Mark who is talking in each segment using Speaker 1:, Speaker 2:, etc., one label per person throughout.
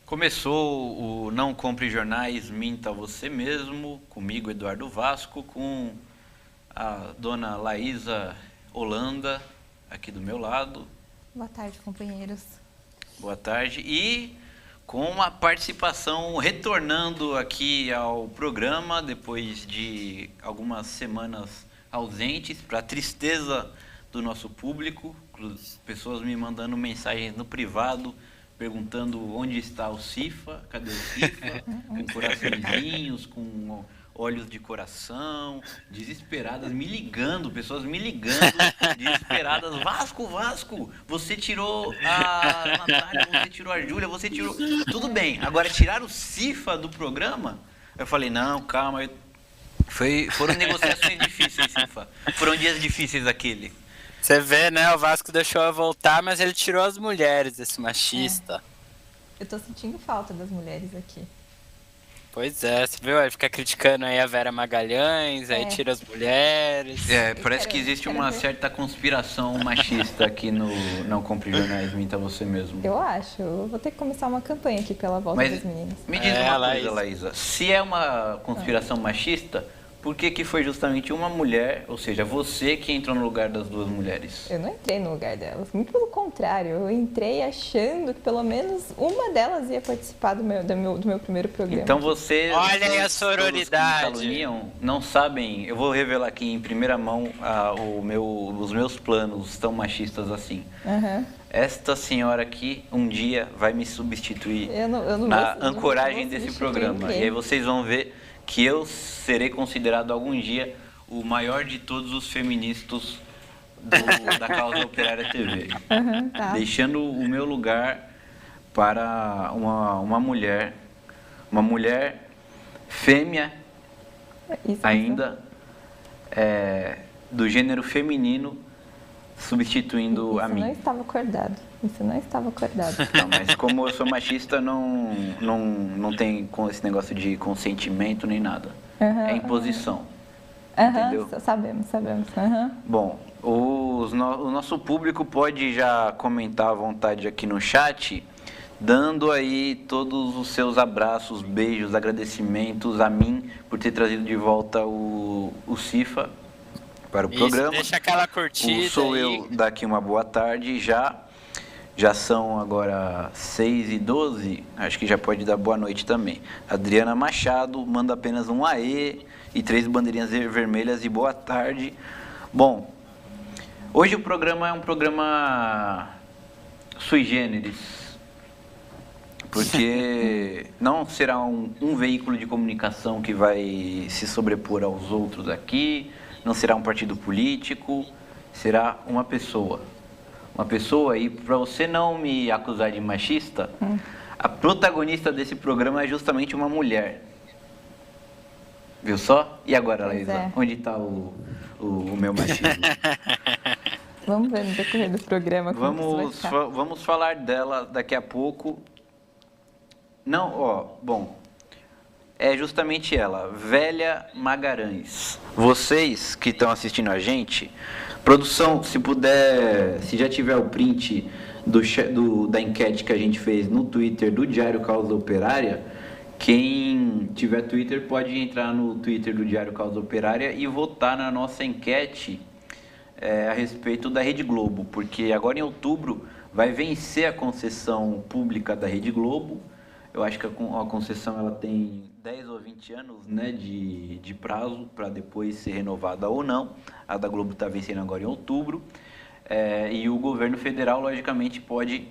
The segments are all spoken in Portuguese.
Speaker 1: Começou o Não Compre Jornais, Minta Você Mesmo, comigo, Eduardo Vasco, com a dona Laísa Holanda, aqui do meu lado.
Speaker 2: Boa tarde, companheiros.
Speaker 1: Boa tarde. E com uma participação retornando aqui ao programa, depois de algumas semanas ausentes, para a tristeza do nosso público, pessoas me mandando mensagens no privado, perguntando onde está o Cifa, cadê o Cifa, com coraçõezinhos, com olhos de coração, desesperadas, pessoas me ligando, desesperadas, Vasco, você tirou a Natália, você tirou a Júlia, você tirou... Tudo bem, agora tirar o Cifa do programa? Eu falei, não, calma, foram negociações difíceis, Cifa, foram dias difíceis aquele.
Speaker 3: Você vê, né? O Vasco deixou eu voltar, mas ele tirou as mulheres, esse machista.
Speaker 2: Eu tô sentindo falta das mulheres aqui.
Speaker 3: Pois é, você viu? Ele fica criticando aí a Vera Magalhães, aí tira as mulheres.
Speaker 1: Parece que existe uma certa conspiração machista aqui no Não Compre Jornais, Minta Você Mesmo.
Speaker 2: Eu acho. Eu vou ter que começar uma campanha aqui pela volta das meninas.
Speaker 1: Me diz uma coisa, Laísa. Se é uma conspiração machista, por que foi justamente uma mulher, ou seja, você que entrou no lugar das duas mulheres?
Speaker 2: Eu não entrei no lugar delas, muito pelo contrário. Eu entrei achando que pelo menos uma delas ia participar do meu primeiro programa.
Speaker 1: Então você...
Speaker 3: Olha aí a sororidade.
Speaker 1: Que não sabem, eu vou revelar aqui em primeira mão os meus planos tão machistas assim.
Speaker 2: Uhum.
Speaker 1: Esta senhora aqui um dia vai me substituir na ancoragem desse programa. E aí vocês vão ver que eu serei considerado algum dia o maior de todos os feministas da Causa Operária TV.
Speaker 2: Uhum, tá.
Speaker 1: Deixando o meu lugar para uma mulher fêmea, ainda do gênero feminino, substituindo a mim.
Speaker 2: Isso não estava acordado.
Speaker 1: Não, mas como eu sou machista, não tem esse negócio de consentimento nem nada. É imposição. Entendeu?
Speaker 2: Sabemos.
Speaker 1: Bom, o nosso público pode já comentar à vontade aqui no chat, dando aí todos os seus abraços, beijos, agradecimentos a mim por ter trazido de volta o Cifa para o programa.
Speaker 3: Deixa aquela curtida.
Speaker 1: Sou eu daqui uma boa tarde já são agora 6h12, acho que já pode dar boa noite também. Adriana Machado manda apenas um aê e 3 bandeirinhas vermelhas e boa tarde. Bom, hoje o programa é um programa sui generis, porque não será um veículo de comunicação que vai se sobrepor aos outros aqui, não será um partido político, será uma pessoa. Uma pessoa, e para você não me acusar de machista, a protagonista desse programa é justamente uma mulher. Viu só? E agora, Laísa? Onde está o meu machismo?
Speaker 2: Vamos ver no decorrer do programa como
Speaker 1: vamos falar dela daqui a pouco. Bom, é justamente ela, Vélia Magalhães. Vocês que estão assistindo a gente, produção, se puder, se já tiver o print da enquete que a gente fez no Twitter do Diário Causa Operária, quem tiver Twitter pode entrar no Twitter do Diário Causa Operária e votar na nossa enquete a respeito da Rede Globo, porque agora em outubro vai vencer a concessão pública da Rede Globo. Eu acho que a concessão ela tem 10 ou 20 anos, né, de prazo para depois ser renovada ou não. A da Globo está vencendo agora em outubro. E o governo federal, logicamente, pode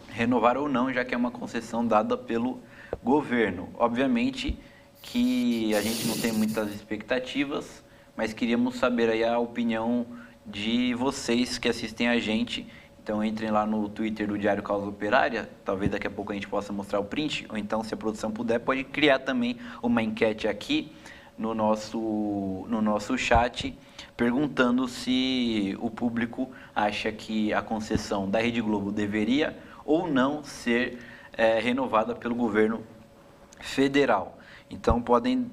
Speaker 1: renovar ou não, já que é uma concessão dada pelo governo. Obviamente que a gente não tem muitas expectativas, mas queríamos saber aí a opinião de vocês que assistem a gente. Então entrem lá no Twitter do Diário Causa Operária, talvez daqui a pouco a gente possa mostrar o print, ou então se a produção puder, pode criar também uma enquete aqui no nosso chat, perguntando se o público acha que a concessão da Rede Globo deveria ou não ser renovada pelo governo federal. Então,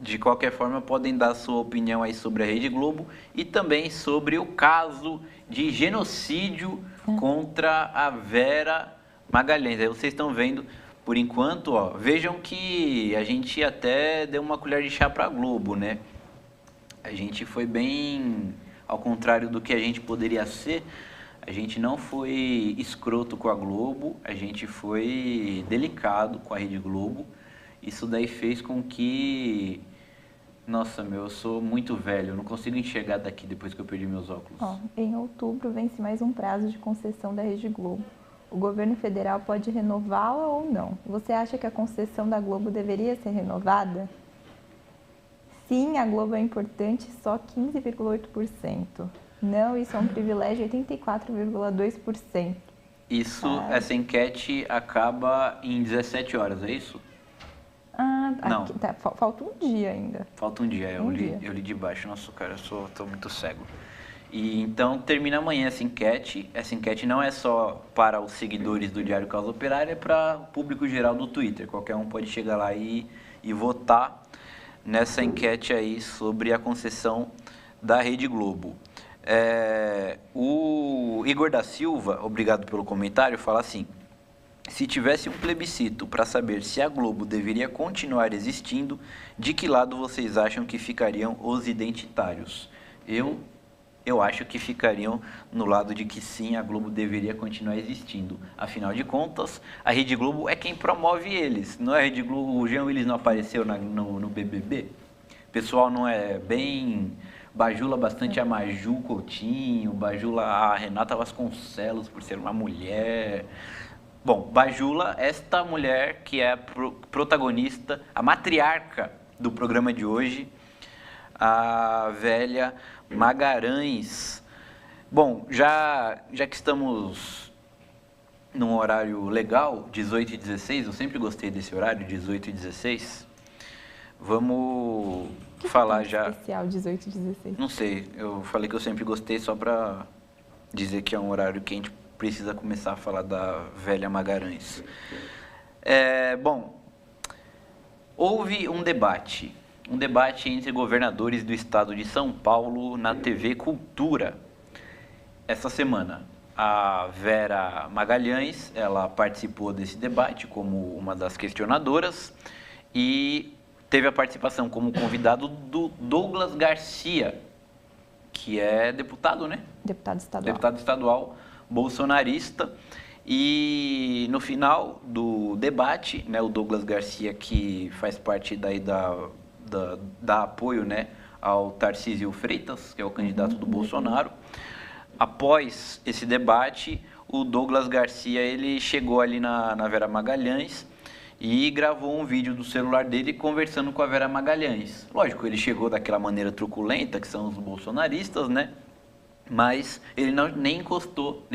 Speaker 1: de qualquer forma, podem dar sua opinião aí sobre a Rede Globo e também sobre o caso de genocídio contra a Vera Magalhães. Aí vocês estão vendo, por enquanto, ó, vejam que a gente até deu uma colher de chá pra Globo, né? A gente foi bem ao contrário do que a gente poderia ser. A gente não foi escroto com a Globo, a gente foi delicado com a Rede Globo. Isso daí fez com que... Nossa, eu sou muito velho, eu não consigo enxergar daqui depois que eu perdi meus óculos.
Speaker 2: Ó, em outubro vence mais um prazo de concessão da Rede Globo. O governo federal pode renová-la ou não. Você acha que a concessão da Globo deveria ser renovada? Sim, a Globo é importante, só 15,8%. Não, isso é um privilégio, 84,2%.
Speaker 1: Essa enquete acaba em 17 horas, é isso? Não.
Speaker 2: Aqui, tá, falta um dia ainda.
Speaker 1: Falta um dia, eu li de baixo. Nossa, cara, tô muito cego. E então termina amanhã essa enquete. Essa enquete não é só para os seguidores do Diário Causa Operária, é para o público geral do Twitter. Qualquer um pode chegar lá e votar nessa enquete aí sobre a concessão da Rede Globo. O Igor da Silva, obrigado pelo comentário, fala assim: se tivesse um plebiscito para saber se a Globo deveria continuar existindo, de que lado vocês acham que ficariam os identitários? Eu acho que ficariam no lado de que sim, a Globo deveria continuar existindo. Afinal de contas, a Rede Globo é quem promove eles. Não é a Rede Globo, o Jean Willis não apareceu no BBB? O pessoal não é bem... Bajula bastante a Maju Coutinho, bajula a Renata Vasconcelos por ser uma mulher... Bom, bajula esta mulher que é a protagonista, a matriarca do programa de hoje, a velha Magalhães. Bom, já que estamos num horário legal, 18 e 16, eu sempre gostei desse horário, 18 e 16, vamos falar já...
Speaker 2: Especial 18 e 16.
Speaker 1: Não sei, eu falei que eu sempre gostei só pra dizer que é um horário que a gente precisa começar a falar da velha Magalhães. Bom, houve um debate entre governadores do estado de São Paulo na TV Cultura. Essa semana, a Vera Magalhães, ela participou desse debate como uma das questionadoras e teve a participação como convidado do Douglas Garcia, que é deputado, né?
Speaker 2: Deputado estadual.
Speaker 1: Deputado estadual bolsonarista. E no final do debate, né, o Douglas Garcia, que faz parte daí da apoio, né, ao Tarcísio Freitas, que é o candidato do Bolsonaro, após esse debate, o Douglas Garcia ele chegou ali na Vera Magalhães e gravou um vídeo do celular dele conversando com a Vera Magalhães. Lógico, ele chegou daquela maneira truculenta, que são os bolsonaristas, né? Mas ele nem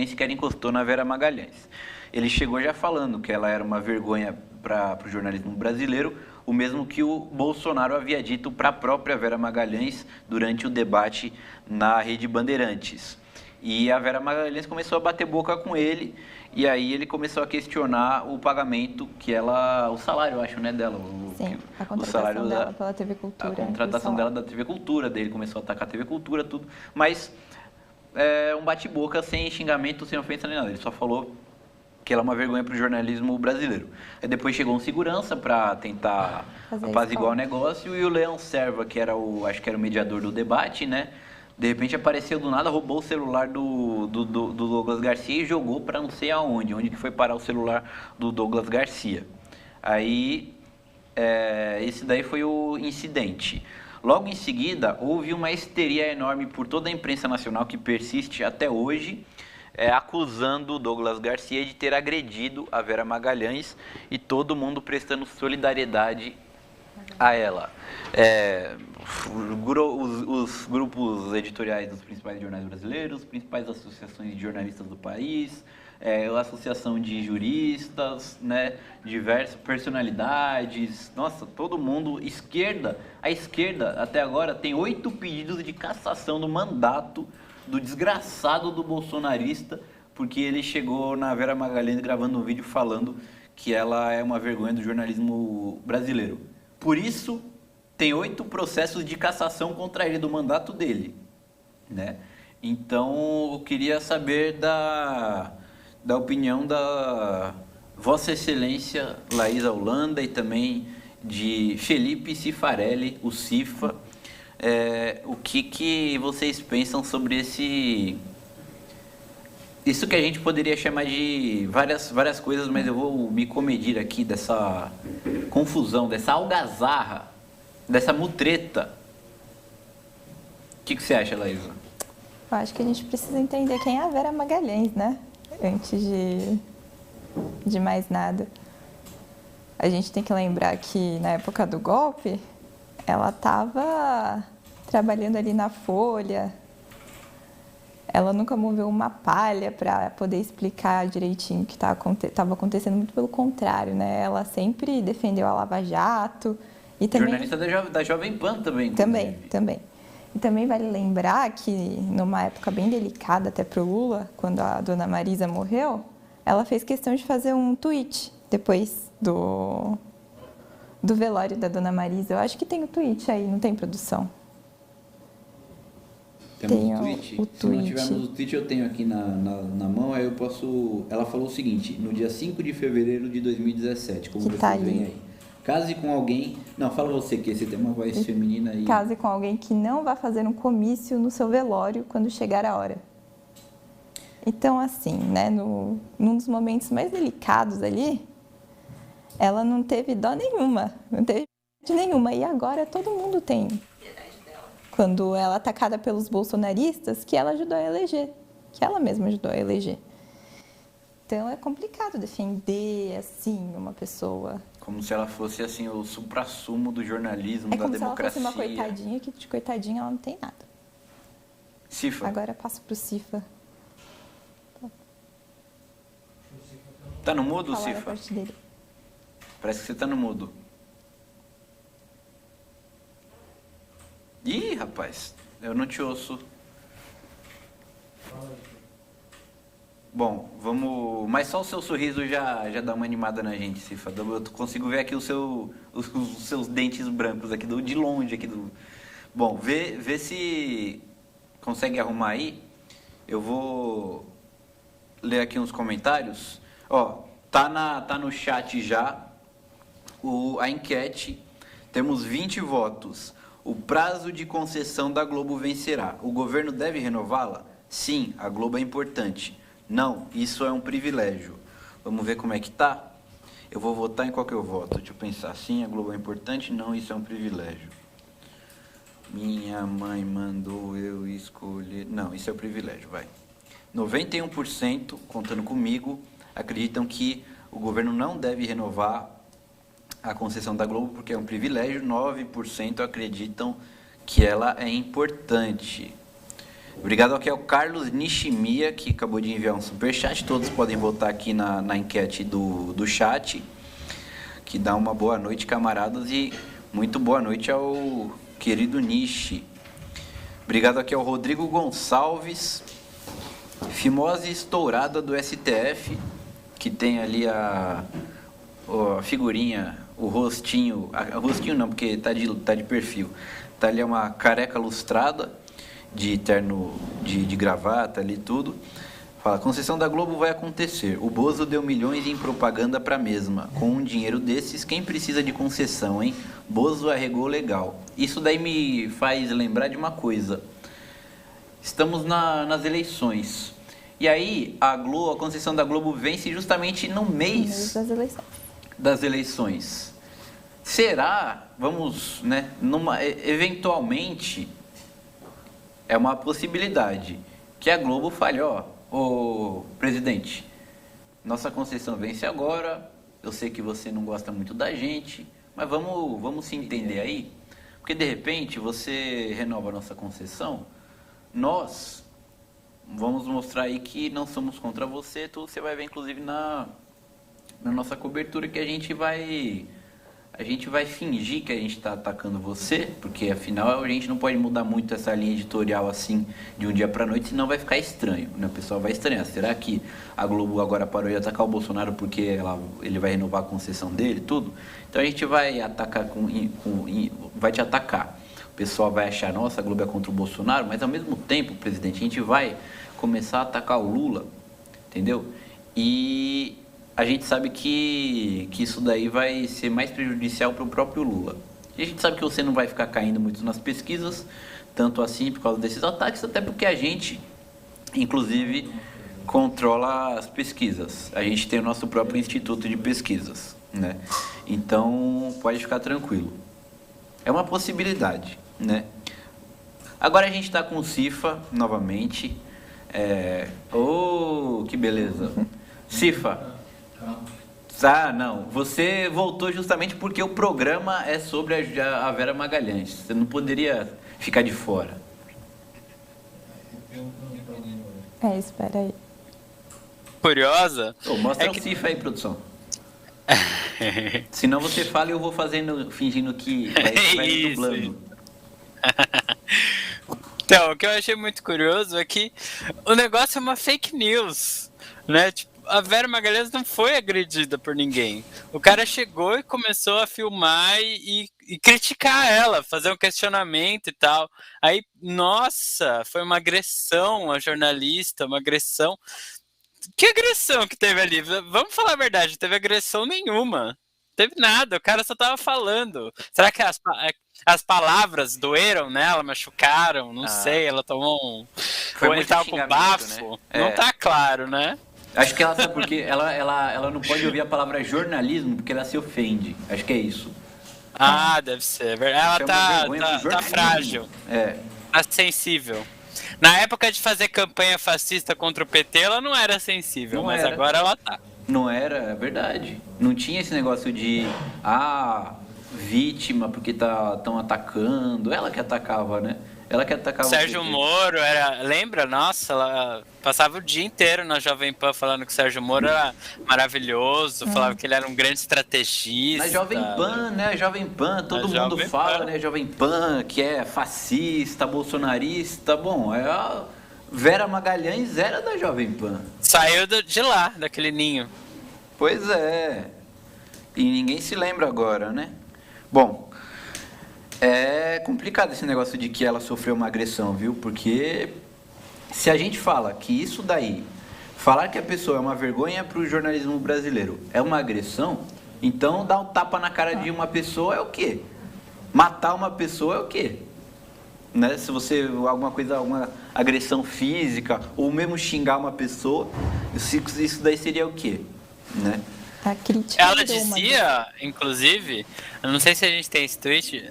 Speaker 1: sequer encostou na Vera Magalhães. Ele chegou já falando que ela era uma vergonha para o jornalismo brasileiro, o mesmo que o Bolsonaro havia dito para a própria Vera Magalhães durante o debate na Rede Bandeirantes. E a Vera Magalhães começou a bater boca com ele, e aí ele começou a questionar o pagamento que o salário, eu acho, né, dela.
Speaker 2: Sim, a contratação dela pela TV Cultura.
Speaker 1: A contratação dela da TV Cultura, daí ele começou a atacar a TV Cultura, tudo. Mas um bate-boca sem xingamento, sem ofensa nem nada. Ele só falou que ela é uma vergonha para o jornalismo brasileiro. Aí depois chegou um segurança para tentar apaziguar o negócio, e o Leão Serva, que acho que era o mediador do debate, né? De repente apareceu do nada, roubou o celular do Douglas Garcia e jogou para não sei onde que foi parar o celular do Douglas Garcia. Aí, esse daí foi o incidente. Logo em seguida, houve uma histeria enorme por toda a imprensa nacional que persiste até hoje, acusando o Douglas Garcia de ter agredido a Vera Magalhães e todo mundo prestando solidariedade a ela. Os grupos editoriais dos principais jornais brasileiros, as principais associações de jornalistas do país, a associação de juristas, né, diversas personalidades, nossa, todo mundo, a esquerda até agora tem 8 pedidos de cassação do mandato do desgraçado do bolsonarista, porque ele chegou na Vera Magalhães gravando um vídeo falando que ela é uma vergonha do jornalismo brasileiro. Por isso, tem 8 processos de cassação contra ele do mandato dele, né? Então, eu queria saber da opinião Vossa Excelência Laísa Holanda e também de Felipe Cifarelli, o Cifa, o que vocês pensam sobre isso que a gente poderia chamar de várias coisas, mas eu vou me comedir aqui dessa confusão, dessa algazarra, dessa mutreta. O que você acha, Laísa?
Speaker 2: Eu acho que a gente precisa entender quem é a Vera Magalhães, né? Antes de mais nada. A gente tem que lembrar que na época do golpe, ela estava trabalhando ali na Folha. Ela nunca moveu uma palha para poder explicar direitinho o que estava acontecendo, muito pelo contrário, né? Ela sempre defendeu a Lava Jato e também...
Speaker 1: Jornalista da Jovem Pan também.
Speaker 2: Também. E também vale lembrar que numa época bem delicada até para o Lula, quando a dona Marisa morreu, ela fez questão de fazer um tweet depois do velório da dona Marisa. Eu acho que tem o tweet aí, não tem, produção?
Speaker 1: Temos o tweet? Se não tivermos o tweet, eu tenho aqui na mão, aí eu posso... Ela falou o seguinte, no dia 5 de fevereiro de 2017, como vocês veem aí. Case com alguém... Não, fala você, que você tem uma voz feminina aí.
Speaker 2: Case com alguém que não vai fazer um comício no seu velório quando chegar a hora. Então, assim, né, num dos momentos mais delicados ali, ela não teve dó nenhuma, não teve nenhuma. E agora todo mundo tem. Quando ela é atacada pelos bolsonaristas, que ela ajudou a eleger, que ela mesma ajudou a eleger. Então é complicado defender, assim, uma pessoa.
Speaker 1: Como se ela fosse, assim, o suprassumo do jornalismo, da democracia.
Speaker 2: É como se ela fosse uma coitadinha, que de coitadinha ela não tem nada.
Speaker 1: Cifa.
Speaker 2: Agora passo pro Cifa.
Speaker 1: Tá no mudo,
Speaker 2: Falar
Speaker 1: Cifa?
Speaker 2: da parte dele.
Speaker 1: Parece que você tá no mudo. Ih, rapaz, eu não te ouço. Bom, vamos... Mas só o seu sorriso já dá uma animada na gente, Cifa. Eu consigo ver aqui os seus dentes brancos aqui, de longe aqui do... Bom, vê se consegue arrumar aí. Eu vou ler aqui uns comentários. Ó, tá no chat já a enquete. Temos 20 votos. O prazo de concessão da Globo vencerá. O governo deve renová-la? Sim, a Globo é importante. Não, isso é um privilégio. Vamos ver como é que tá? Eu vou votar em qual que eu voto. Deixa eu pensar. Sim, a Globo é importante. Não, isso é um privilégio. Minha mãe mandou eu escolher... Não, isso é um privilégio, vai. 91%, contando comigo, acreditam que o governo não deve renovar a concessão da Globo porque é um privilégio. 9% acreditam que ela é importante. Obrigado aqui ao Carlos Nishimiya, que acabou de enviar um superchat. Todos podem votar aqui na enquete do chat, que dá uma boa noite, camaradas, e muito boa noite ao querido Nishi. Obrigado aqui ao Rodrigo Gonçalves, fimose estourada do STF, que tem ali a figurinha, o rostinho, o rostinho não, porque tá de perfil, tá ali uma careca lustrada, de terno de gravata ali tudo. Fala, a concessão da Globo vai acontecer. O Bozo deu milhões em propaganda para a mesma. Com um dinheiro desses, quem precisa de concessão, hein? Bozo arregou legal. Isso daí me faz lembrar de uma coisa. Estamos nas eleições. E aí, a concessão da Globo vence justamente no mês das eleições. Será, vamos, né, eventualmente, é uma possibilidade que a Globo fale, ó, ô presidente, nossa concessão vence agora, eu sei que você não gosta muito da gente, mas vamos se entender aí, porque de repente você renova a nossa concessão, nós vamos mostrar aí que não somos contra você, você vai ver inclusive na nossa cobertura que a gente vai fingir que a gente está atacando você, porque afinal a gente não pode mudar muito essa linha editorial assim de um dia para noite, senão vai ficar estranho, né? O pessoal vai estranhar. Será que a Globo agora parou de atacar o Bolsonaro porque ele vai renovar a concessão dele, tudo? Então a gente vai atacar vai te atacar. O pessoal vai achar, nossa, a Globo é contra o Bolsonaro, mas ao mesmo tempo, presidente, a gente vai começar a atacar o Lula, entendeu? E a gente sabe que isso daí vai ser mais prejudicial para o próprio Lula. E a gente sabe que você não vai ficar caindo muito nas pesquisas, tanto assim por causa desses ataques, até porque a gente, inclusive, controla as pesquisas. A gente tem o nosso próprio instituto de pesquisas, né? Então, pode ficar tranquilo. É uma possibilidade, né? Agora a gente está com o Cifa novamente. Oh, que beleza. Cifa. Ah, não. Você voltou justamente porque o programa é sobre a Vera Magalhães. Você não poderia ficar de fora.
Speaker 2: Espera aí.
Speaker 3: Curiosa?
Speaker 1: Mostra
Speaker 3: É
Speaker 1: o
Speaker 3: que-
Speaker 1: Cifa aí, produção. Senão você fala e eu vou fazendo, fingindo que vai me
Speaker 3: Isso,
Speaker 1: dublando.
Speaker 3: Então, o que eu achei muito curioso é que o negócio é uma fake news, né? Tipo, a Vera Magalhães não foi agredida por ninguém. O cara chegou e começou a filmar e criticar ela, fazer um questionamento e tal. Aí, nossa, foi uma agressão a jornalista, uma agressão. Que agressão que teve ali? Vamos falar a verdade, não teve agressão nenhuma. Não teve nada, o cara só tava falando. Será que as palavras doeram nela, machucaram? Não sei, ela tomou um.
Speaker 1: Foi
Speaker 3: Ou ele
Speaker 1: muito
Speaker 3: tava com
Speaker 1: xingamento,
Speaker 3: bafo?
Speaker 1: né?
Speaker 3: Não tá claro, né?
Speaker 1: Acho que ela sabe porque ela não pode ouvir a palavra jornalismo porque ela se ofende. Acho que é isso.
Speaker 3: Ah, deve ser. Ela
Speaker 1: Isso é uma vergonha pro
Speaker 3: tá
Speaker 1: jornalismo.
Speaker 3: frágil, tá sensível. Na época de fazer campanha fascista contra o PT, ela não era sensível,
Speaker 1: Não
Speaker 3: mas
Speaker 1: era.
Speaker 3: agora ela tá.
Speaker 1: Não era, é verdade. Não tinha esse negócio de vítima porque tão atacando. Ela que atacava, né? Ela que atacava o
Speaker 3: Sérgio
Speaker 1: PT.
Speaker 3: Moro lembra? Nossa, ela passava o dia inteiro na Jovem Pan falando que o Sérgio Moro era maravilhoso, falava que ele era um grande estrategista.
Speaker 1: Na Jovem Pan, né? A Jovem Pan, todo mundo
Speaker 3: Jovem
Speaker 1: fala,
Speaker 3: Pan.
Speaker 1: né? Jovem Pan, que é fascista, bolsonarista. Bom, a Vera Magalhães era da Jovem Pan.
Speaker 3: Saiu de lá, daquele ninho.
Speaker 1: Pois é. E ninguém se lembra agora, né? Bom, é complicado esse negócio de que ela sofreu uma agressão, viu? Porque se a gente fala que isso daí, falar que a pessoa é uma vergonha para o jornalismo brasileiro é uma agressão, então dar um tapa na cara de uma pessoa é o quê? Matar uma pessoa é o quê? Né? Se você, alguma coisa, alguma agressão física, ou mesmo xingar uma pessoa, isso daí seria o quê? Né?
Speaker 2: A crítica
Speaker 3: Ela
Speaker 2: virou uma
Speaker 3: dizia, inclusive, eu não sei se a gente tem esse tweet,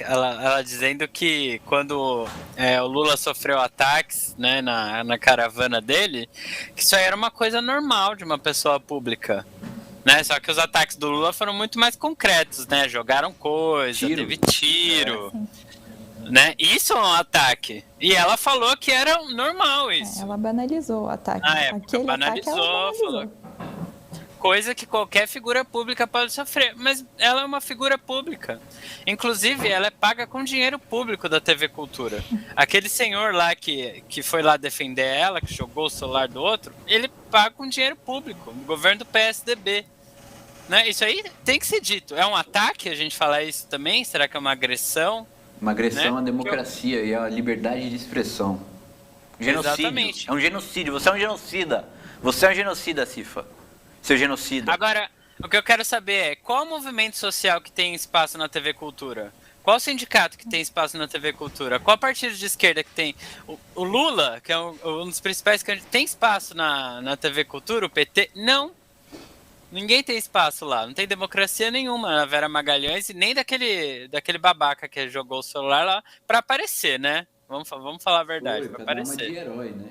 Speaker 3: ela dizendo que quando o Lula sofreu ataques, né, na caravana dele, que isso aí era uma coisa normal de uma pessoa pública. Né? Só que os ataques do Lula foram muito mais concretos, né? Jogaram coisa, teve tiro. Né? Isso é um ataque. E ela falou que era normal isso.
Speaker 2: Ela banalizou o ataque.
Speaker 3: Na época,
Speaker 2: Aquele
Speaker 3: banalizou,
Speaker 2: ataque ela banalizou.
Speaker 3: falou. Coisa que qualquer figura pública pode sofrer. Mas ela é uma figura pública. Inclusive, ela é paga com dinheiro público da TV Cultura. Aquele senhor lá que foi lá defender ela, que jogou o celular do outro, ele paga com dinheiro público, do governo do PSDB. Né? Isso aí tem que ser dito. É um ataque a gente falar isso também? Será que é uma agressão?
Speaker 1: Uma agressão
Speaker 3: Né?
Speaker 1: à democracia e à liberdade de expressão. Genocídio.
Speaker 3: Exatamente.
Speaker 1: É um genocídio. Você é um genocida. Você é um genocida, Cifa. Seu genocida.
Speaker 3: Agora, o que eu quero saber é qual movimento social que tem espaço na TV Cultura? Qual sindicato que tem espaço na TV Cultura? Qual partido de esquerda que tem? O Lula, que é um dos principais candidatos, tem espaço na TV Cultura? O PT? Não. Ninguém tem espaço lá. Não tem democracia nenhuma na Vera Magalhães e nem daquele babaca que jogou o celular lá pra aparecer, né? Vamos falar a verdade, pra aparecer.
Speaker 1: de herói, né?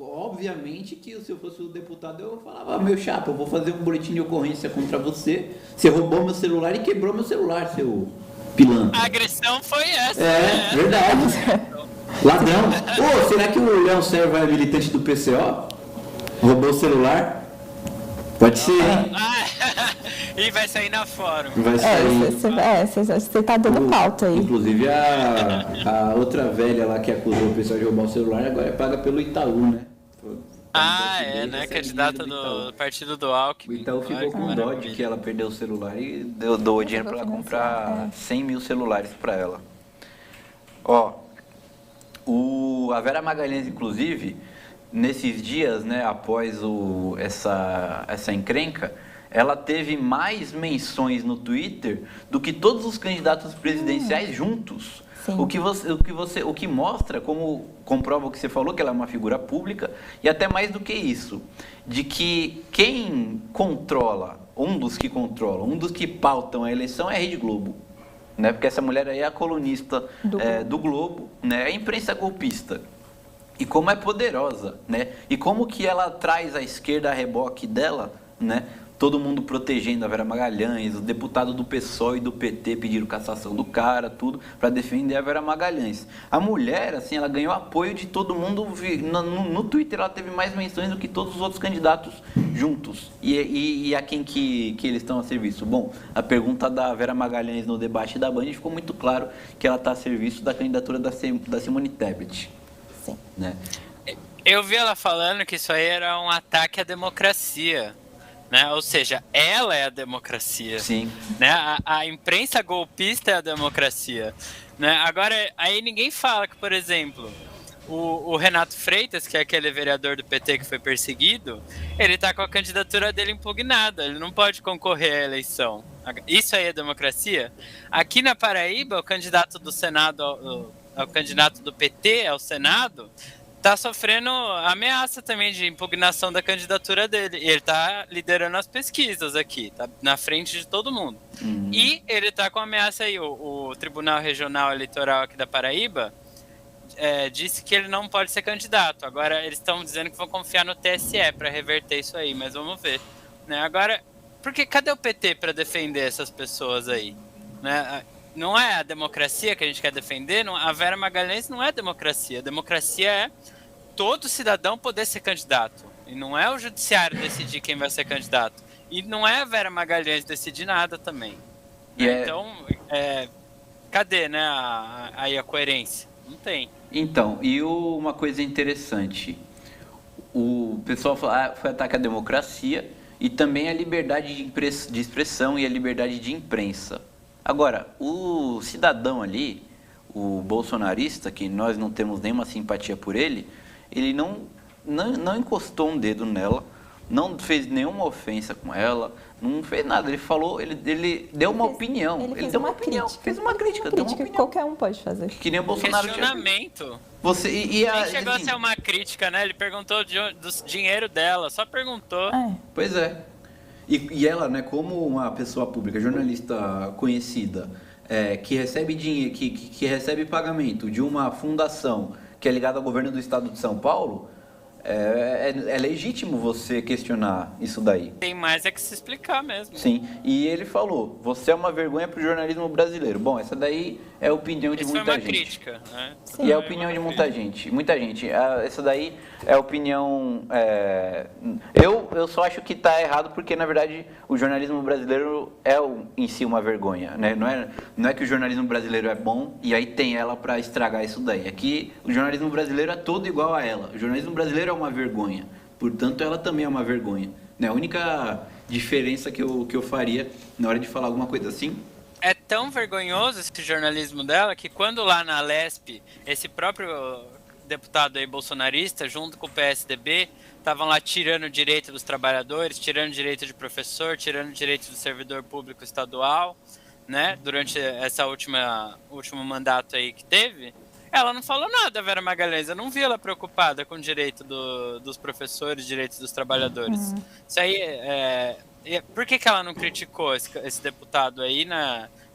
Speaker 1: Obviamente que se eu fosse o deputado, eu falava, meu chapa, eu vou fazer um boletim de ocorrência contra você. Você roubou meu celular e quebrou meu celular, seu pilantra.
Speaker 3: A agressão foi essa.
Speaker 1: É, verdade. Ladrão. Será que o Leão Serva é militante do PCO? Roubou o celular? Pode ser, hein?
Speaker 3: E vai sair na fórum.
Speaker 1: Vai sair.
Speaker 2: Você tá dando pauta aí.
Speaker 1: Inclusive a outra velha lá que acusou o pessoal de roubar o celular agora é paga pelo Itaú, né?
Speaker 3: Né? Candidata do partido do Alckmin.
Speaker 1: O Itaú ficou com dó de que ela perdeu o celular e deu dinheiro para ela comprar 100 mil celulares para ela. A Vera Magalhães, inclusive, nesses dias, né, após essa encrenca, ela teve mais menções no Twitter do que todos os candidatos presidenciais juntos.
Speaker 2: Sim.
Speaker 1: O que mostra, como comprova o que você falou, que ela é uma figura pública, e até mais do que isso, de que quem controla, um dos que pautam a eleição é a Rede Globo. Né? Porque essa mulher aí é a colunista do Globo, né? É a imprensa golpista. E como é poderosa, né? E como que ela traz a esquerda a reboque dela, né? Todo mundo protegendo a Vera Magalhães, os deputados do PSOL e do PT pediram cassação do cara, tudo, para defender a Vera Magalhães. A mulher, assim, ela ganhou apoio de todo mundo. No Twitter ela teve mais menções do que todos os outros candidatos juntos. E a quem que eles estão a serviço? Bom, a pergunta da Vera Magalhães no debate da Band ficou muito claro que ela está a serviço da candidatura da Simone Tebet.
Speaker 2: Sim.
Speaker 1: Né?
Speaker 3: Eu vi ela falando que isso aí era um ataque à democracia. Né? Ou seja, ela é a democracia.
Speaker 1: Sim.
Speaker 3: Né? A imprensa golpista é a democracia. Né? Agora, aí ninguém fala que, por exemplo, o Renato Freitas, que é aquele vereador do PT que foi perseguido, ele está com a candidatura dele impugnada, ele não pode concorrer à eleição. Isso aí é democracia? Aqui na Paraíba, o candidato do Senado, o candidato do PT ao Senado, está sofrendo ameaça também de impugnação da candidatura dele. E ele está liderando as pesquisas aqui, tá na frente de todo mundo. E ele está com ameaça aí. O Tribunal Regional Eleitoral aqui da Paraíba disse que ele não pode ser candidato. Agora eles estão dizendo que vão confiar no TSE para reverter isso aí, mas vamos ver. Né? Agora, porque cadê o PT para defender essas pessoas aí? Né? Não é a democracia que a gente quer defender? A Vera Magalhães não é democracia. A democracia é todo cidadão poder ser candidato. E não é o judiciário decidir quem vai ser candidato. E não é a Vera Magalhães decidir nada também. Então, cadê, né, a coerência? Não tem.
Speaker 1: Então, e uma coisa interessante. O pessoal fala, foi ataque à democracia e também a liberdade de expressão e a liberdade de imprensa. Agora, o cidadão ali, o bolsonarista, que nós não temos nenhuma simpatia por ele, ele não encostou um dedo nela, não fez nenhuma ofensa com ela, não fez nada. Ele falou, ele deu uma opinião.
Speaker 2: Ele fez uma crítica.
Speaker 1: Fez uma crítica, deu uma opinião.
Speaker 2: Que qualquer um pode fazer.
Speaker 1: Que nem o Bolsonaro
Speaker 3: Questionamento.
Speaker 1: Nem
Speaker 3: chegou a ser uma crítica, né? Ele perguntou do dinheiro dela, só perguntou.
Speaker 1: Pois é. E ela, né, como uma pessoa pública, jornalista conhecida, que recebe dinheiro, que recebe pagamento de uma fundação que é ligada ao governo do estado de São Paulo, é legítimo você questionar isso daí.
Speaker 3: Tem mais que se explicar mesmo.
Speaker 1: Sim, e ele falou, você é uma vergonha para o jornalismo brasileiro. Bom, essa daí é a opinião de muita gente.
Speaker 3: Foi uma crítica, né?
Speaker 1: E é a opinião de muita gente. Muita gente. Essa daí é a opinião... Eu só acho que está errado porque, na verdade, o jornalismo brasileiro é em si uma vergonha. Né? Não é que o jornalismo brasileiro é bom e aí tem ela para estragar isso daí. Aqui, o jornalismo brasileiro é todo igual a ela. O jornalismo brasileiro é uma vergonha. Portanto, ela também é uma vergonha. Né? A única diferença que eu faria na hora de falar alguma coisa assim...
Speaker 3: É tão vergonhoso esse jornalismo dela que quando lá na Lesp, esse próprio deputado aí bolsonarista, junto com o PSDB, estavam lá tirando o direito dos trabalhadores, tirando o direito de professor, tirando o direito do servidor público estadual, né? Durante essa último mandato aí que teve, ela não falou nada, Vera Magalhães. Eu não vi ela preocupada com o direito dos professores, direitos dos trabalhadores. Isso aí por que ela não criticou esse deputado aí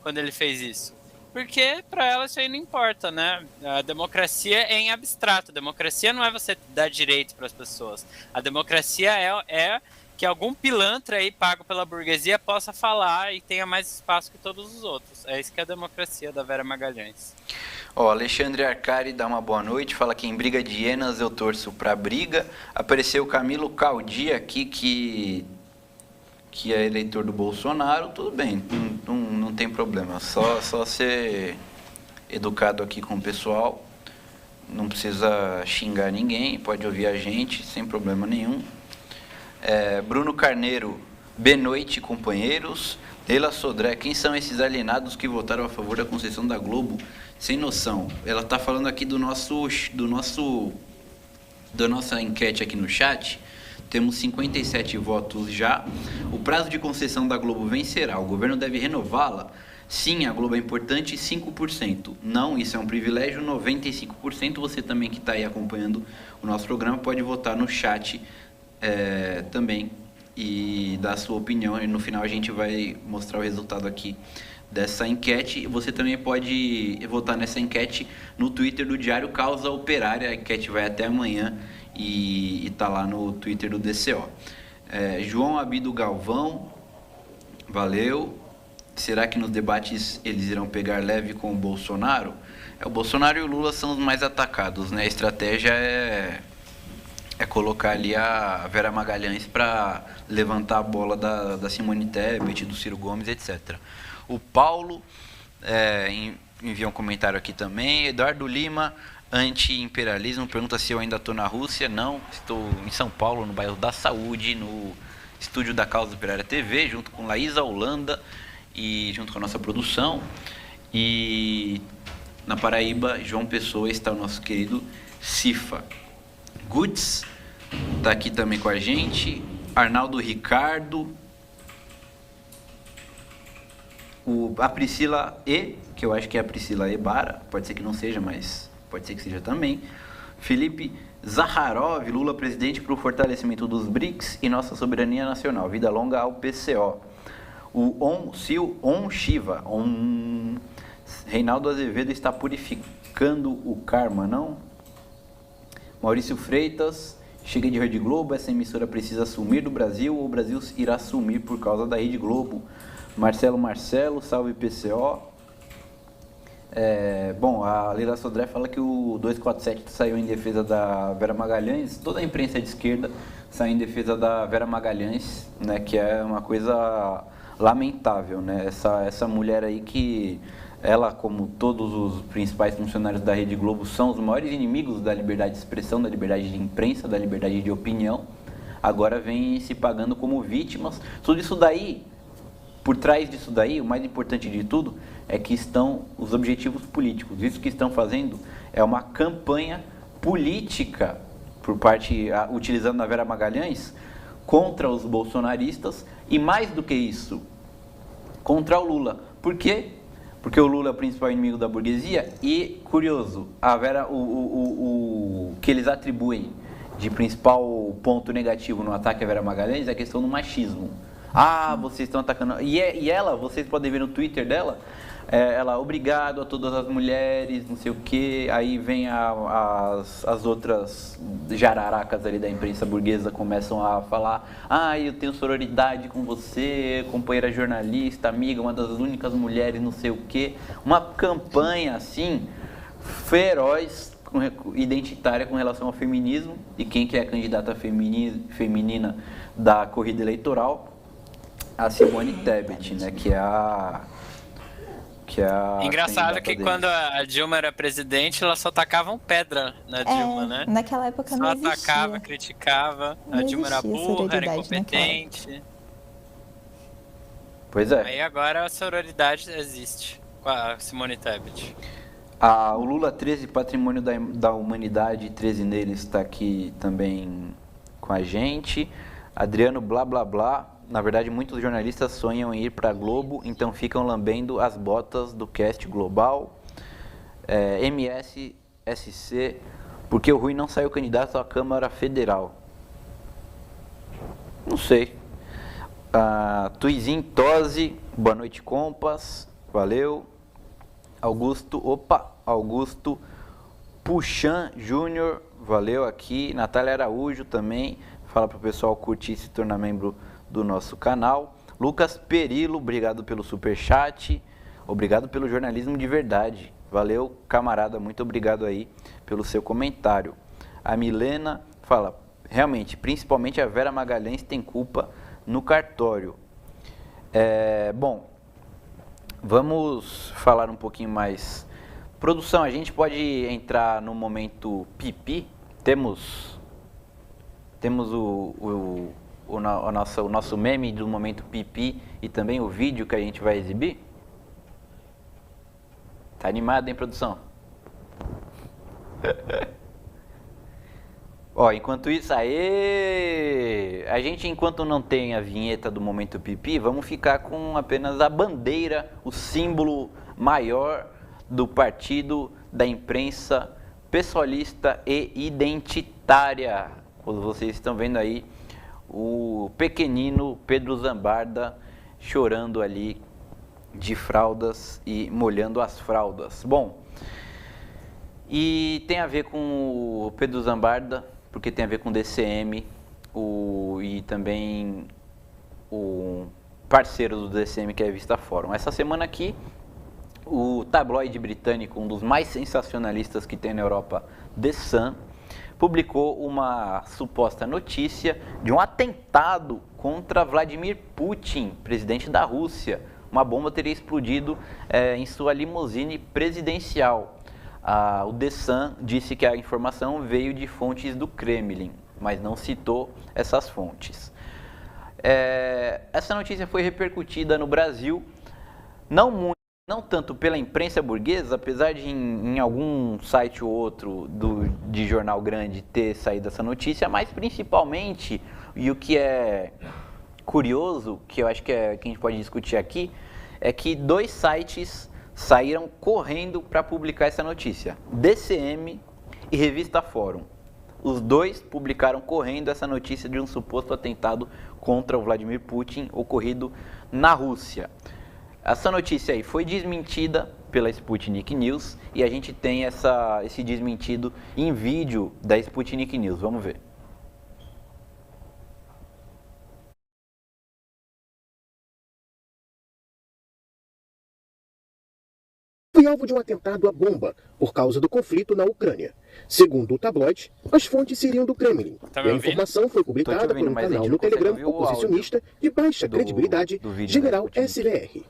Speaker 3: quando ele fez isso? Porque para ela isso aí não importa, né? A democracia é em abstrato. A democracia não é você dar direito para as pessoas. A democracia é que algum pilantra aí pago pela burguesia possa falar e tenha mais espaço que todos os outros. É isso que é a democracia da Vera Magalhães.
Speaker 1: Alexandre Arcari dá uma boa noite, fala que em briga de hienas eu torço pra briga. Apareceu o Camilo Caldi aqui, que é eleitor do Bolsonaro, tudo bem, não tem problema, só ser educado aqui com o pessoal, não precisa xingar ninguém, pode ouvir a gente, sem problema nenhum. Bruno Carneiro, boa noite, companheiros. Leila Sodré, quem são esses alienados que votaram a favor da concessão da Globo? Sem noção. Ela está falando aqui do nosso da nossa enquete aqui no chat. Temos 57 votos já. O prazo de concessão da Globo vencerá. O governo deve renová-la? Sim, a Globo é importante, 5%. Não, isso é um privilégio, 95%. Você também que está aí acompanhando o nosso programa pode votar no chat também e dar a sua opinião. E no final a gente vai mostrar o resultado aqui dessa enquete. Você também pode votar nessa enquete no Twitter do Diário Causa Operária. A enquete vai até amanhã e está lá no Twitter do DCO. João Abido Galvão, valeu. Será que nos debates eles irão pegar leve com o Bolsonaro? O Bolsonaro e o Lula são os mais atacados, né? A estratégia é colocar ali a Vera Magalhães para levantar a bola da Simone Tebet, do Ciro Gomes, etc. O Paulo enviou um comentário aqui também. Eduardo Lima, anti-imperialismo, pergunta se eu ainda estou na Rússia. Não, estou em São Paulo, no bairro da Saúde, no estúdio da Causa Operária TV, junto com Laísa Holanda e junto com a nossa produção. E na Paraíba, João Pessoa, está o nosso querido Cifa. Goods está aqui também com a gente. Arnaldo Ricardo. A Priscila E, que eu acho que é a Priscila Ebara, pode ser que não seja, mas pode ser que seja também. Felipe Zaharov, Lula presidente para o fortalecimento dos BRICS e nossa soberania nacional. Vida longa ao PCO. O Shiva. Reinaldo Azevedo está purificando o karma, não? Maurício Freitas, chega de Rede Globo, essa emissora precisa sumir do Brasil ou o Brasil irá sumir por causa da Rede Globo? Marcelo, salve PCO. Bom, a Leila Sodré fala que o 247 saiu em defesa da Vera Magalhães. Toda a imprensa de esquerda saiu em defesa da Vera Magalhães, né, que é uma coisa lamentável, né? Essa mulher aí que ela, como todos os principais funcionários da Rede Globo, são os maiores inimigos da liberdade de expressão, da liberdade de imprensa, da liberdade de opinião, agora vem se pagando como vítimas. Tudo isso daí, por trás disso daí, o mais importante de tudo é que estão os objetivos políticos. Isso que estão fazendo é uma campanha política por parte, utilizando a Vera Magalhães, contra os bolsonaristas e, mais do que isso, contra o Lula. Por quê? Porque o Lula é o principal inimigo da burguesia e, curioso, a Vera, o que eles atribuem de principal ponto negativo no ataque à Vera Magalhães é a questão do machismo. Vocês estão atacando... E ela, vocês podem ver no Twitter dela, ela, obrigado a todas as mulheres, não sei o quê. Aí vem as outras jararacas ali da imprensa burguesa, começam a falar: eu tenho sororidade com você, companheira jornalista, amiga, uma das únicas mulheres, não sei o quê. Uma campanha, assim, feroz, identitária com relação ao feminismo. E quem que é a candidata feminina da corrida eleitoral? A Simone Tebet, né, que é a
Speaker 3: engraçado que deles. Quando a Dilma era presidente, ela só tacavam pedra na Dilma, né?
Speaker 2: Naquela época não existia.
Speaker 3: Só atacava, criticava, a Dilma era burra, era incompetente.
Speaker 1: Pois é.
Speaker 3: Aí agora a sororidade existe com a Simone Tebet.
Speaker 1: O Lula 13, Patrimônio da Humanidade, 13 neles, está aqui também com a gente. Adriano blá blá blá. Na verdade, muitos jornalistas sonham em ir para a Globo, então ficam lambendo as botas do cast global. MSSC, porque o Rui não saiu candidato à Câmara Federal? Não sei. Tuizin Tosi, boa noite, compas, valeu. Augusto Puxan Júnior, valeu aqui. Natália Araújo também, fala para o pessoal curtir e se tornar membro do nosso canal. Lucas Perilo, obrigado pelo superchat, obrigado pelo jornalismo de verdade, valeu, camarada, muito obrigado aí pelo seu comentário. A Milena fala: realmente, principalmente a Vera Magalhães tem culpa no cartório. Bom, vamos falar um pouquinho mais. Produção, a gente pode entrar no momento pipi? Temos o nosso meme do momento pipi e também o vídeo que a gente vai exibir? Tá animado, hein, produção? Ó, enquanto isso, a gente enquanto não tem a vinheta do Momento Pipi, vamos ficar com apenas a bandeira, o símbolo maior do partido, da imprensa pessoalista e identitária. Quando vocês estão vendo aí o pequenino Pedro Zambarda chorando ali de fraldas e molhando as fraldas. Bom, e tem a ver com o Pedro Zambarda, porque tem a ver com o DCM e também o parceiro do DCM, que é a Revista Fórum. Essa semana aqui, o tabloide britânico, um dos mais sensacionalistas que tem na Europa, The Sun, publicou uma suposta notícia de um atentado contra Vladimir Putin, presidente da Rússia. Uma bomba teria explodido em sua limusine presidencial. O The Sun disse que a informação veio de fontes do Kremlin, mas não citou essas fontes. Essa notícia foi repercutida no Brasil, não tanto pela imprensa burguesa, apesar de em algum site ou outro de jornal grande ter saído essa notícia, mas principalmente, e o que é curioso, que eu acho que a gente pode discutir aqui, é que 2 sites saíram correndo para publicar essa notícia, DCM e Revista Fórum. Os 2 publicaram correndo essa notícia de um suposto atentado contra o Vladimir Putin ocorrido na Rússia. Essa notícia aí foi desmentida pela Sputnik News e a gente tem esse desmentido em vídeo da Sputnik News. Vamos ver.
Speaker 4: Foi alvo de um atentado à bomba por causa do conflito na Ucrânia. Segundo o tabloide, as fontes seriam do Kremlin. E a informação foi publicada por um canal no Telegram oposicionista de baixa credibilidade, General SVR.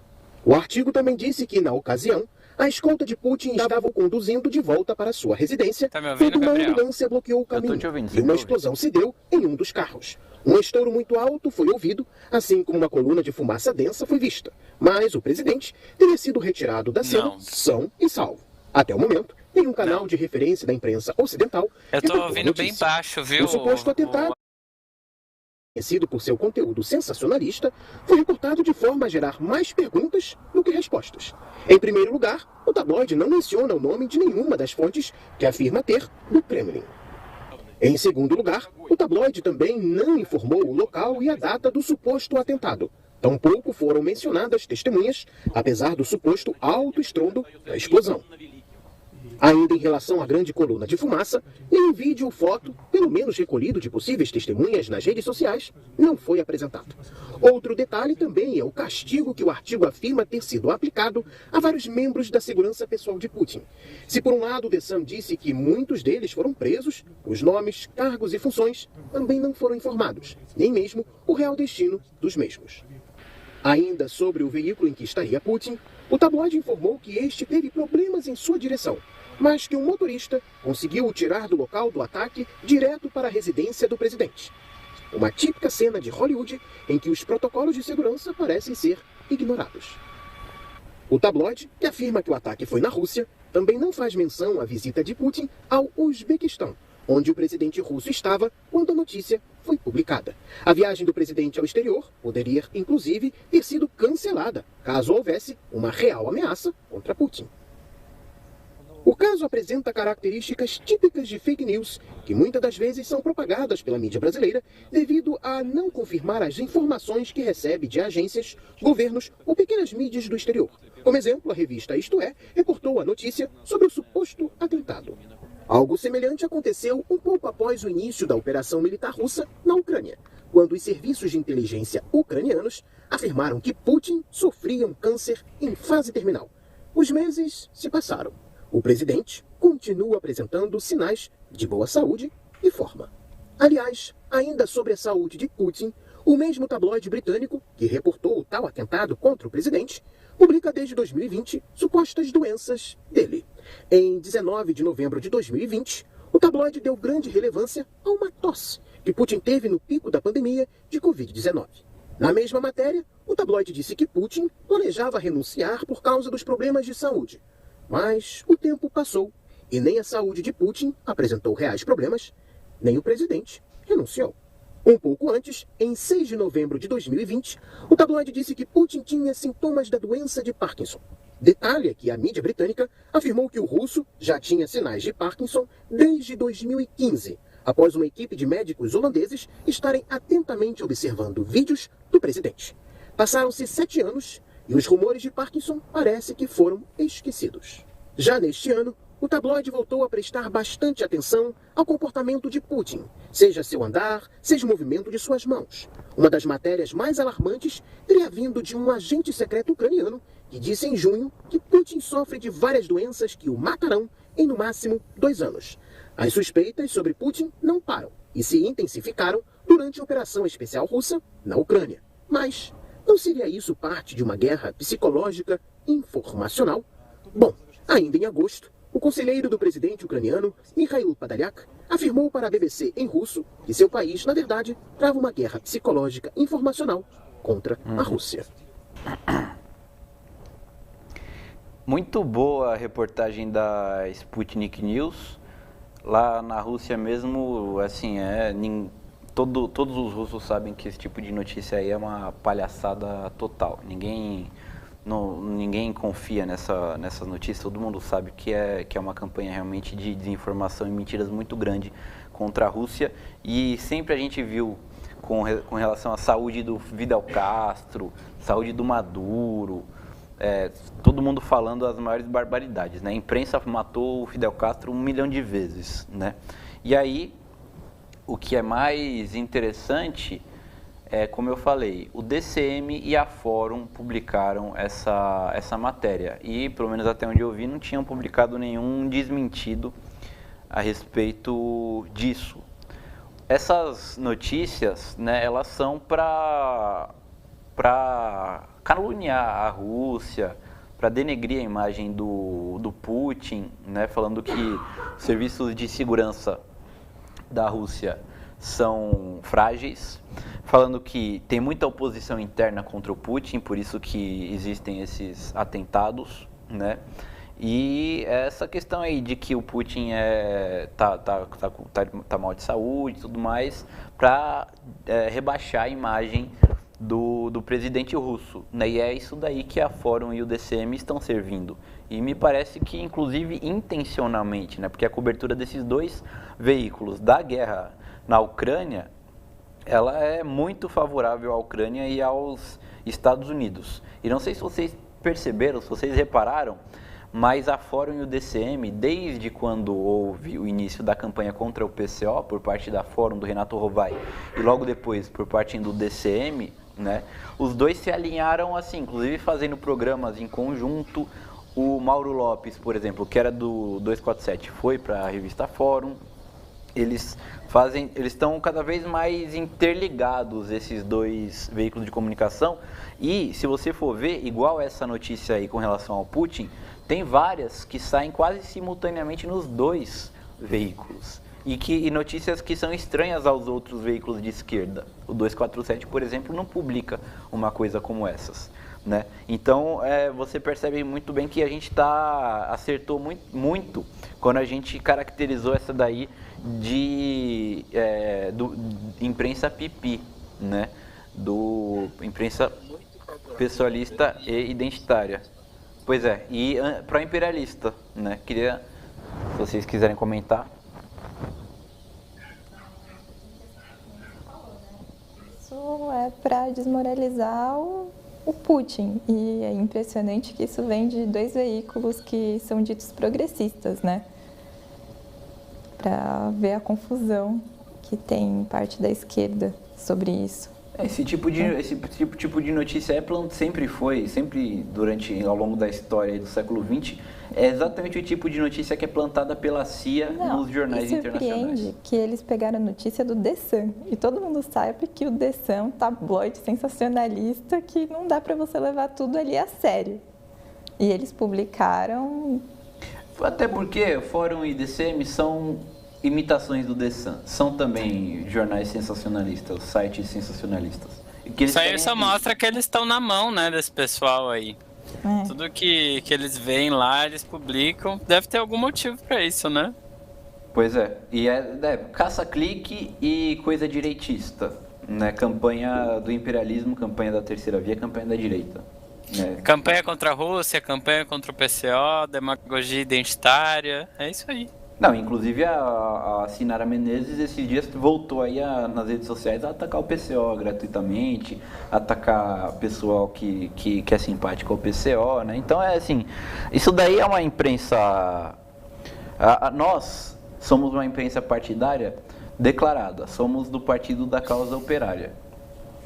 Speaker 4: O artigo também disse que, na ocasião, a escolta de Putin estava o conduzindo de volta para sua residência quando uma ambulância bloqueou o caminho e uma explosão se deu em um dos carros. Um estouro muito alto foi ouvido, assim como uma coluna de fumaça densa foi vista. Mas o presidente teria sido retirado da cena são e salvo. Até o momento, nenhum canal de referência da imprensa ocidental
Speaker 3: Eu tô ouvindo bem baixo, viu?
Speaker 4: O suposto atentado, conhecido por seu conteúdo sensacionalista, foi reportado de forma a gerar mais perguntas do que respostas. Em primeiro lugar, o tabloide não menciona o nome de nenhuma das fontes que afirma ter do Kremlin. Em segundo lugar, o tabloide também não informou o local e a data do suposto atentado. Tampouco foram mencionadas testemunhas, apesar do suposto alto estrondo da explosão. Ainda em relação à grande coluna de fumaça, nenhum vídeo ou foto, pelo menos recolhido de possíveis testemunhas nas redes sociais, não foi apresentado. Outro detalhe também é o castigo que o artigo afirma ter sido aplicado a vários membros da segurança pessoal de Putin. Se por um lado o The Sun disse que muitos deles foram presos, os nomes, cargos e funções também não foram informados, nem mesmo o real destino dos mesmos. Ainda sobre o veículo em que estaria Putin, o tabloide informou que este teve problemas em sua direção, mas que um motorista conseguiu o tirar do local do ataque direto para a residência do presidente. Uma típica cena de Hollywood em que os protocolos de segurança parecem ser ignorados. O tabloide, que afirma que o ataque foi na Rússia, também não faz menção à visita de Putin ao Uzbequistão, onde o presidente russo estava quando a notícia foi publicada. A viagem do presidente ao exterior poderia, inclusive, ter sido cancelada, caso houvesse uma real ameaça contra Putin. O caso apresenta características típicas de fake news, que muitas das vezes são propagadas pela mídia brasileira devido a não confirmar as informações que recebe de agências, governos ou pequenas mídias do exterior. Como exemplo, a revista Isto É reportou a notícia sobre o suposto atentado. Algo semelhante aconteceu um pouco após o início da operação militar russa na Ucrânia, quando os serviços de inteligência ucranianos afirmaram que Putin sofria um câncer em fase terminal. Os meses se passaram. O presidente continua apresentando sinais de boa saúde e forma. Aliás, ainda sobre a saúde de Putin, o mesmo tabloide britânico que reportou o tal atentado contra o presidente publica desde 2020 supostas doenças dele. Em 19 de novembro de 2020, o tabloide deu grande relevância a uma tosse que Putin teve no pico da pandemia de Covid-19. Na mesma matéria, o tabloide disse que Putin planejava renunciar por causa dos problemas de saúde. Mas o tempo passou e nem a saúde de Putin apresentou reais problemas, nem o presidente renunciou. Um pouco antes, em 6 de novembro de 2020, o tabloide disse que Putin tinha sintomas da doença de Parkinson. Detalhe é que a mídia britânica afirmou que o russo já tinha sinais de Parkinson desde 2015, após uma equipe de médicos holandeses estarem atentamente observando vídeos do presidente. Passaram-se 7 anos e os rumores de Parkinson parece que foram esquecidos. Já neste ano, o tabloide voltou a prestar bastante atenção ao comportamento de Putin, seja seu andar, seja o movimento de suas mãos. Uma das matérias mais alarmantes teria vindo de um agente secreto ucraniano que disse em junho que Putin sofre de várias doenças que o matarão em no máximo 2 anos. As suspeitas sobre Putin não param e se intensificaram durante a operação especial russa na Ucrânia. Mas não seria isso parte de uma guerra psicológica informacional? Bom, ainda em agosto, o conselheiro do presidente ucraniano, Mikhail Podolyak, afirmou para a BBC em russo que seu país, na verdade, trava uma guerra psicológica informacional contra a Rússia.
Speaker 1: Muito boa a reportagem da Sputnik News. Lá na Rússia mesmo, assim, todos os russos sabem que esse tipo de notícia aí é uma palhaçada total. Ninguém confia nessas notícias, todo mundo sabe que é uma campanha realmente de desinformação e mentiras muito grande contra a Rússia. E sempre a gente viu com relação à saúde do Fidel Castro, saúde do Maduro, todo mundo falando as maiores barbaridades, né? A imprensa matou o Fidel Castro 1 milhão de vezes, né? E aí, o que é mais interessante é, como eu falei, o DCM e a Fórum publicaram essa matéria e, pelo menos até onde eu vi, não tinham publicado nenhum desmentido a respeito disso. Essas notícias, né, elas são para caluniar a Rússia, para denegrir a imagem do Putin, né, falando que os serviços de segurança da Rússia são frágeis, falando que tem muita oposição interna contra o Putin, por isso que existem esses atentados, né? E essa questão aí de que o Putin tá mal de saúde e tudo mais, para rebaixar a imagem do presidente russo, né? E é isso daí que a Fórum e o DCM estão servindo. E me parece que, inclusive, intencionalmente, né? Porque a cobertura desses dois veículos da guerra na Ucrânia, ela é muito favorável à Ucrânia e aos Estados Unidos. E não sei se vocês perceberam, se vocês repararam, mas a Fórum e o DCM, desde quando houve o início da campanha contra o PCO, por parte da Fórum, do Renato Rovai, e logo depois por parte do DCM, né, os dois se alinharam assim, inclusive fazendo programas em conjunto. O Mauro Lopes, por exemplo, que era do 247, foi para a revista Fórum. Eles estão cada vez mais interligados, esses dois veículos de comunicação. E se você for ver, igual essa notícia aí com relação ao Putin, tem várias que saem quase simultaneamente nos dois veículos. E notícias que são estranhas aos outros veículos de esquerda. O 247, por exemplo, não publica uma coisa como essas, né? Então, você percebe muito bem que a gente acertou muito quando a gente caracterizou essa daí de imprensa pipi, né? Do imprensa pessoalista e identitária. Pois é, e pró-imperialista, né? Queria, se vocês quiserem comentar.
Speaker 2: Isso é para desmoralizar o Putin. E é impressionante que isso vem de dois veículos que são ditos progressistas, né? Para ver a confusão que tem parte da esquerda sobre isso.
Speaker 1: Esse tipo de notícia sempre ao longo da história do século XX, é exatamente o tipo de notícia que é plantada pela CIA nos jornais internacionais.
Speaker 2: Surpreende que eles pegaram a notícia do The Sun, e todo mundo sabe que o The Sun é um tabloide sensacionalista que não dá para você levar tudo ali a sério. E eles publicaram...
Speaker 1: Até porque o Fórum e DCM são imitações do The Sun, são também jornais sensacionalistas, sites sensacionalistas.
Speaker 3: Isso aí só mostra que eles estão na mão, né, desse pessoal aí. Tudo que eles veem lá, eles publicam. Deve ter algum motivo para isso, né?
Speaker 1: Pois é. E é caça-clique e coisa direitista. Né? Campanha do imperialismo, campanha da terceira via, campanha da direita. Né?
Speaker 3: Campanha contra a Rússia, campanha contra o PCO, demagogia identitária, é isso aí.
Speaker 1: Não, inclusive a Sinara Menezes esses dias voltou aí nas redes sociais a atacar o PCO gratuitamente, atacar pessoal que é simpático ao PCO, né? Então é assim, isso daí é uma imprensa... nós somos uma imprensa partidária declarada, somos do Partido da Causa Operária,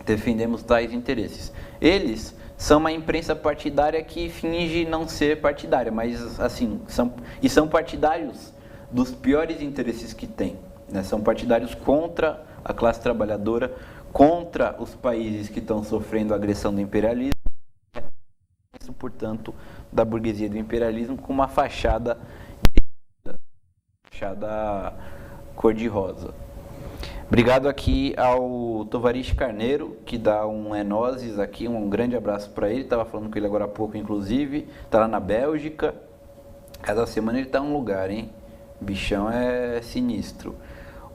Speaker 1: defendemos tais interesses. Eles são uma imprensa partidária que finge não ser partidária, mas assim, são partidários dos piores interesses que tem, né? São partidários contra a classe trabalhadora, contra os países que estão sofrendo a agressão do imperialismo, isso, portanto, da burguesia do imperialismo com uma fachada cor-de-rosa. Obrigado aqui ao Tovarish Carneiro, que dá um nozes aqui, um grande abraço para ele, estava falando com ele agora há pouco, inclusive, está lá na Bélgica, cada semana ele está em um lugar, hein? Bichão é sinistro.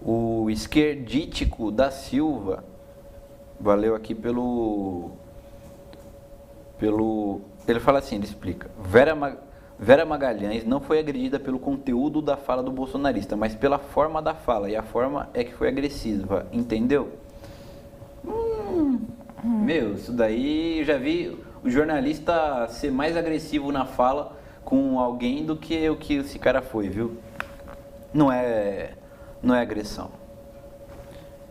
Speaker 1: O Esquerdítico da Silva, valeu aqui pelo... Ele fala assim, ele explica. Vera Magalhães não foi agredida pelo conteúdo da fala do bolsonarista, mas pela forma da fala, e a forma é que foi agressiva, entendeu? Meu, isso daí, já vi o jornalista ser mais agressivo na fala com alguém do que o que esse cara foi, viu? Não é agressão.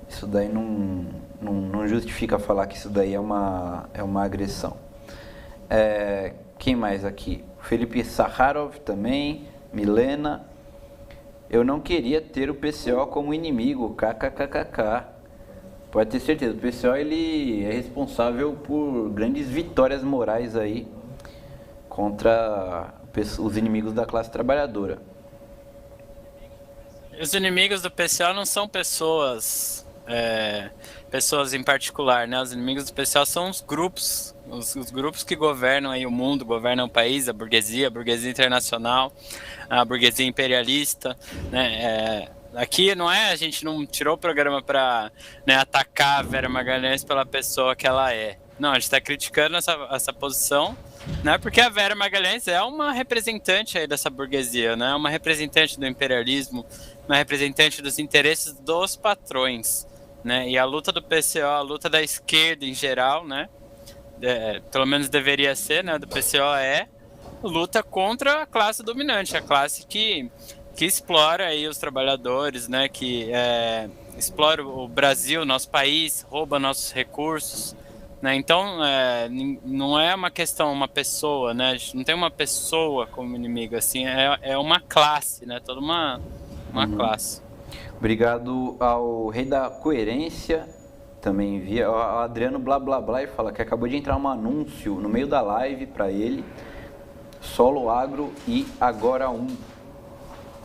Speaker 1: Isso daí não justifica falar que isso daí é uma agressão. Quem mais aqui? Felipe Sakharov também, Milena. Eu não queria ter o PCO como inimigo, kkkk. Pode ter certeza, o PCO ele é responsável por grandes vitórias morais aí contra os inimigos da classe trabalhadora.
Speaker 3: Os inimigos do PCO não são pessoas em particular, né? Os inimigos do PCO são os grupos, os grupos que governam aí o mundo, governam o país, a burguesia internacional, a burguesia imperialista, né? Aqui a gente não tirou o programa para, né, atacar a Vera Magalhães pela pessoa que ela é. Não, a gente está criticando essa posição, né, porque a Vera Magalhães é uma representante aí dessa burguesia, né, uma representante do imperialismo, uma representante dos interesses dos patrões, né, e a luta do PCO, a luta da esquerda em geral, né, pelo menos deveria ser, né, do PCO luta contra a classe dominante, a classe que explora aí os trabalhadores, né, que explora o Brasil, nosso país, rouba nossos recursos, né? Então, não é uma questão, uma pessoa, né? A gente não tem uma pessoa como inimigo, assim, é uma classe, né? Toda uma classe.
Speaker 1: Obrigado ao Rei da Coerência, também envia, o Adriano blá blá blá, e fala que acabou de entrar um anúncio no meio da live para ele, Solo Agro e Agora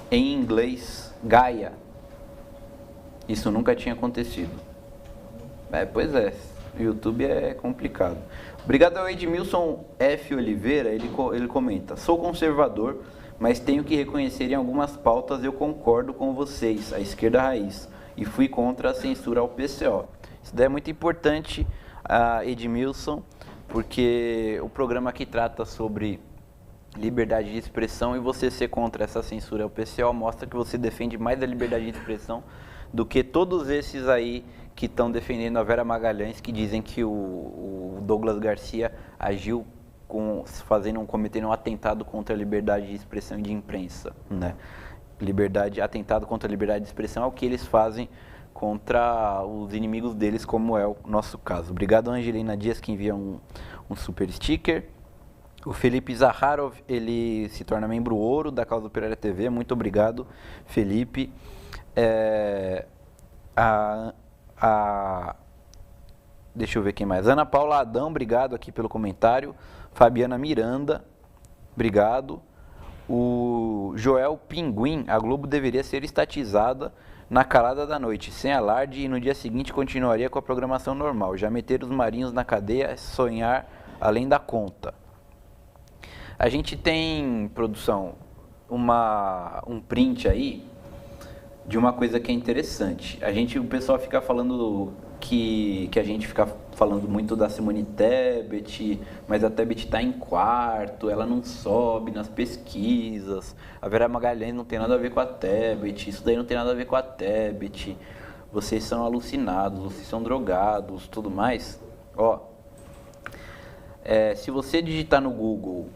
Speaker 1: em inglês, Gaia. Isso nunca tinha acontecido. Pois é, o YouTube é complicado. Obrigado ao Edmilson F. Oliveira, ele comenta: sou conservador, mas tenho que reconhecer em algumas pautas eu concordo com vocês, a esquerda raiz, e fui contra a censura ao PCO. Isso daí é muito importante, Edmilson, porque o programa aqui trata sobre liberdade de expressão, e você ser contra essa censura ao PCO mostra que você defende mais a liberdade de expressão do que todos esses aí que estão defendendo a Vera Magalhães, que dizem que o Douglas Garcia agiu cometendo um atentado contra a liberdade de expressão e de imprensa, né? Atentado contra a liberdade de expressão é o que eles fazem contra os inimigos deles, como é o nosso caso. Obrigado, Angelina Dias, que envia um super sticker. O Felipe Zaharov, ele se torna membro ouro da Causa Operária TV. Muito obrigado, Felipe. Deixa eu ver quem mais. Ana Paula Adão, obrigado aqui pelo comentário. Fabiana Miranda, obrigado. O Joel Pinguim, a Globo deveria ser estatizada na calada da noite, sem alarde, e no dia seguinte continuaria com a programação normal. Já meter os marinhos na cadeia é sonhar além da conta. A gente tem, produção, um print aí de uma coisa que é interessante. O pessoal fica falando que a gente fica falando muito da Simone Tebet, mas a Tebet está em quarto, ela não sobe nas pesquisas. A Vera Magalhães não tem nada a ver com a Tebet, isso daí não tem nada a ver com a Tebet. Vocês são alucinados, vocês são drogados, tudo mais. Ó, se você digitar no Google,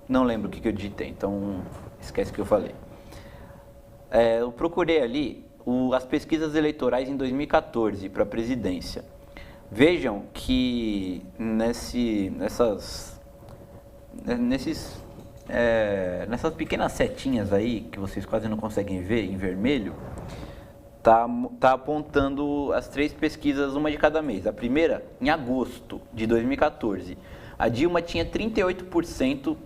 Speaker 1: não lembro o que eu digitei, então esquece o que eu falei. Eu procurei ali as pesquisas eleitorais em 2014 para a presidência. Vejam que nessas pequenas setinhas aí, que vocês quase não conseguem ver, em vermelho, tá apontando as 3 pesquisas, uma de cada mês. A primeira, em agosto de 2014. A Dilma tinha 38%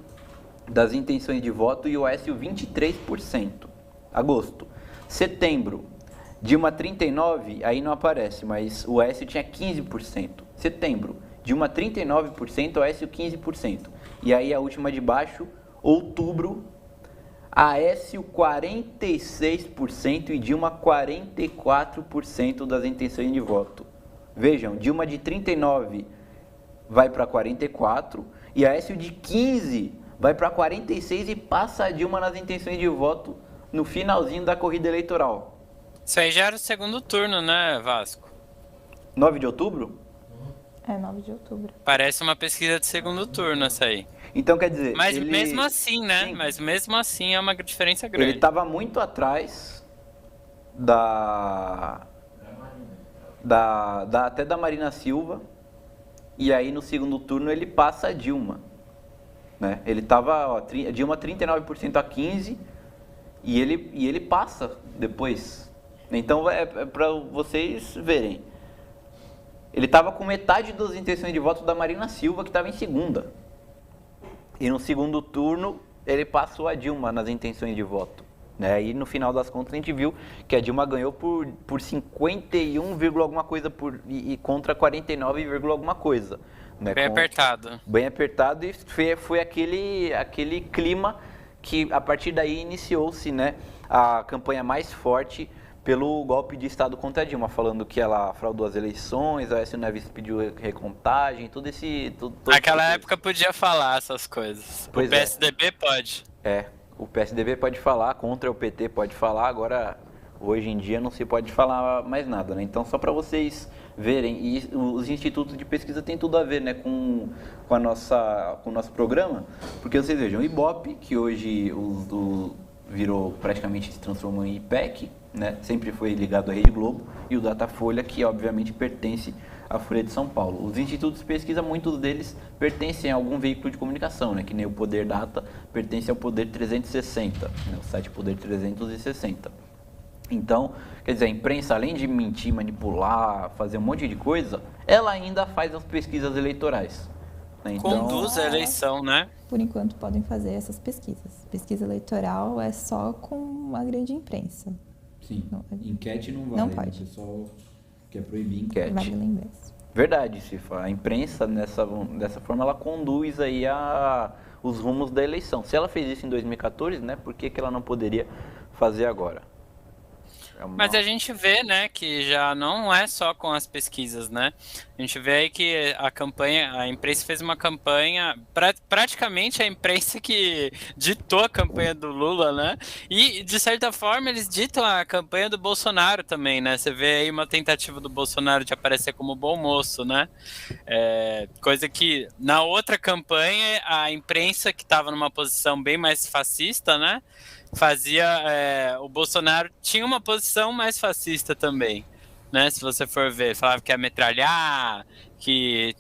Speaker 1: das intenções de voto e o Aécio 23%. Agosto. Setembro, Dilma 39%, aí não aparece, mas o Aécio tinha 15%. Setembro, Dilma 39%, o Aécio 15%. E aí a última de baixo, outubro, Aécio 46% e Dilma 44% das intenções de voto. Vejam, Dilma de 39 vai para 44 e Aécio de 15 vai para 46 e passa a Dilma nas intenções de voto no finalzinho da corrida eleitoral.
Speaker 3: Isso aí já era o segundo turno, né, Vasco?
Speaker 1: 9 de outubro?
Speaker 2: 9 de outubro.
Speaker 3: Parece uma pesquisa de segundo turno essa aí.
Speaker 1: Então quer dizer...
Speaker 3: Mas mesmo assim, né? Sim. Mas mesmo assim é uma diferença grande.
Speaker 1: Ele estava muito atrás até da Marina Silva. E aí no segundo turno ele passa a Dilma. Né? Ele estava, Dilma 39% a 15%. E ele passa depois. Então é para vocês verem. Ele estava com metade das intenções de voto da Marina Silva, que estava em segunda. E no segundo turno ele passou a Dilma nas intenções de voto. Né? E no final das contas a gente viu que a Dilma ganhou por 51, alguma coisa e contra 49, alguma coisa. Né?
Speaker 3: Bem apertado.
Speaker 1: Bem apertado e foi aquele clima que a partir daí iniciou-se, né, a campanha mais forte pelo golpe de Estado contra a Dilma, falando que ela fraudou as eleições, a Aécio Neves pediu recontagem, tudo
Speaker 3: Naquela época podia falar essas coisas.
Speaker 1: Pois
Speaker 3: o PSDB pode.
Speaker 1: O PSDB pode falar, contra o PT pode falar, agora hoje em dia não se pode falar mais nada, né? Então só para vocês verem, e os institutos de pesquisa têm tudo a ver, né, com o nosso programa, porque vocês vejam, o Ibope, que hoje virou, praticamente se transformou em IPEC, né, sempre foi ligado à Rede Globo, e o Datafolha, que obviamente pertence à Folha de São Paulo. Os institutos de pesquisa, muitos deles pertencem a algum veículo de comunicação, né, que nem o Poder Data pertence ao Poder 360, né, o site Poder 360. Então, quer dizer, a imprensa, além de mentir, manipular, fazer um monte de coisa, ela ainda faz as pesquisas eleitorais. Né? Então,
Speaker 3: conduz a eleição, né?
Speaker 2: Por enquanto podem fazer essas pesquisas. Pesquisa eleitoral é só com a grande imprensa.
Speaker 5: Sim, enquete não vale.
Speaker 2: Não pode.
Speaker 5: O pessoal quer proibir enquete.
Speaker 2: Vale lembrar isso.
Speaker 1: Verdade, Cifa. A imprensa, dessa forma, ela conduz aí os rumos da eleição. Se ela fez isso em 2014, né, por que ela não poderia fazer agora?
Speaker 3: Mas a gente vê, né, que já não é só com as pesquisas, né? A gente vê aí que a imprensa fez uma campanha, praticamente a imprensa que ditou a campanha do Lula, né? E, de certa forma, eles ditam a campanha do Bolsonaro também, né? Você vê aí uma tentativa do Bolsonaro de aparecer como bom moço, né? Coisa que, na outra campanha, a imprensa, que estava numa posição bem mais fascista, né? O Bolsonaro tinha uma posição mais fascista também, né? Se você for ver, falava que ia metralhar, que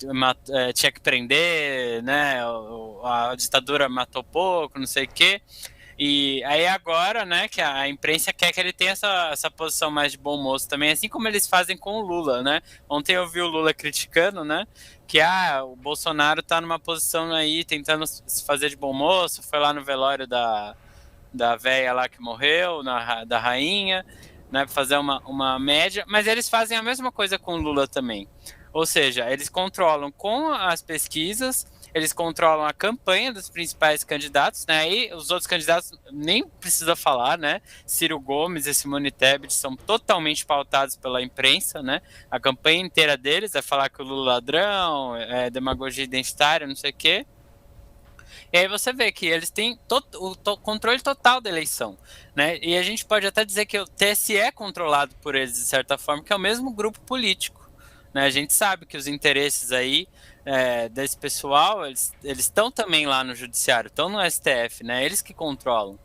Speaker 3: tinha que prender, né? A ditadura matou pouco, não sei o quê. E aí agora, né, que a imprensa quer que ele tenha essa posição mais de bom moço também, assim como eles fazem com o Lula, né? Ontem eu vi o Lula criticando, né, que o Bolsonaro tá numa posição aí tentando se fazer de bom moço, foi lá no velório da véia lá que morreu, da rainha, né, fazer uma média, mas eles fazem a mesma coisa com o Lula também. Ou seja, eles controlam com as pesquisas eles controlam a campanha dos principais candidatos, né? E os outros candidatos nem precisa falar, né? Ciro Gomes e Simone Tebet são totalmente pautados pela imprensa, né? A campanha inteira deles é falar que o Lula é ladrão, é demagogia identitária, não sei o quê. E aí você vê que eles têm o controle total da eleição, né? E a gente pode até dizer que o TSE é controlado por eles, de certa forma, que é o mesmo grupo político, né? A gente sabe que os interesses aí desse pessoal, eles estão também lá no judiciário, estão no STF, né? Eles que controlam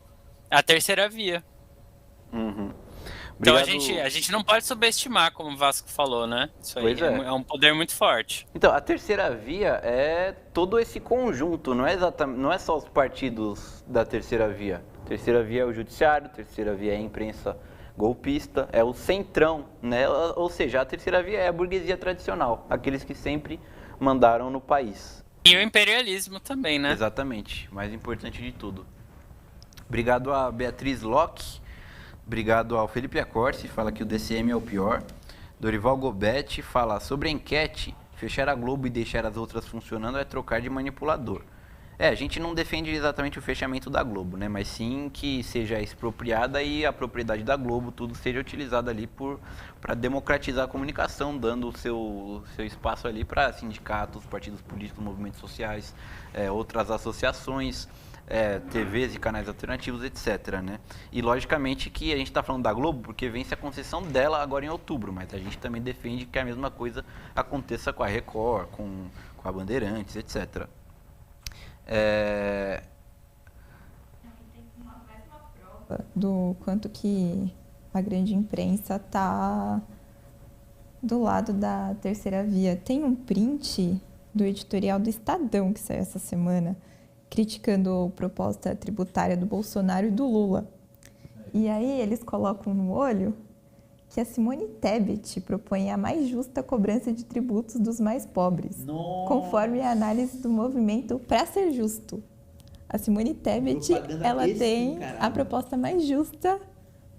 Speaker 3: a terceira via.
Speaker 1: Uhum.
Speaker 3: Então
Speaker 1: Obrigado.
Speaker 3: a gente não pode subestimar, como o Vasco falou, né? Isso aí
Speaker 1: Pois é.
Speaker 3: é um poder muito forte.
Speaker 1: Então, a terceira via é todo esse conjunto, não é só os partidos da terceira via. Terceira via é o judiciário, terceira via é a imprensa golpista, é o centrão, né? Ou seja, a terceira via é a burguesia tradicional, aqueles que sempre mandaram no país.
Speaker 3: E o imperialismo também, né?
Speaker 1: Exatamente, mais importante de tudo. Obrigado a Beatriz Locke, obrigado ao Felipe Acorce, fala que o DCM é o pior. Dorival Gobetti fala sobre a enquete, fechar a Globo e deixar as outras funcionando é trocar de manipulador. A gente não defende exatamente o fechamento da Globo, né? Mas sim que seja expropriada e a propriedade da Globo, tudo seja utilizado ali para democratizar a comunicação, dando o seu espaço ali para sindicatos, partidos políticos, movimentos sociais, outras associações, TVs e canais alternativos, etc. Né? E logicamente que a gente está falando da Globo porque vence a concessão dela agora em outubro, mas a gente também defende que a mesma coisa aconteça com a Record, com a Bandeirantes, etc.
Speaker 2: Do quanto que a grande imprensa está do lado da terceira via. Tem um print do editorial do Estadão que saiu essa semana, criticando a proposta tributária do Bolsonaro e do Lula. E aí eles colocam no olho que a Simone Tebet propõe a mais justa cobrança de tributos dos mais pobres, conforme a análise do movimento Pra Ser Justo. A Simone Tebet, ela tem a proposta mais justa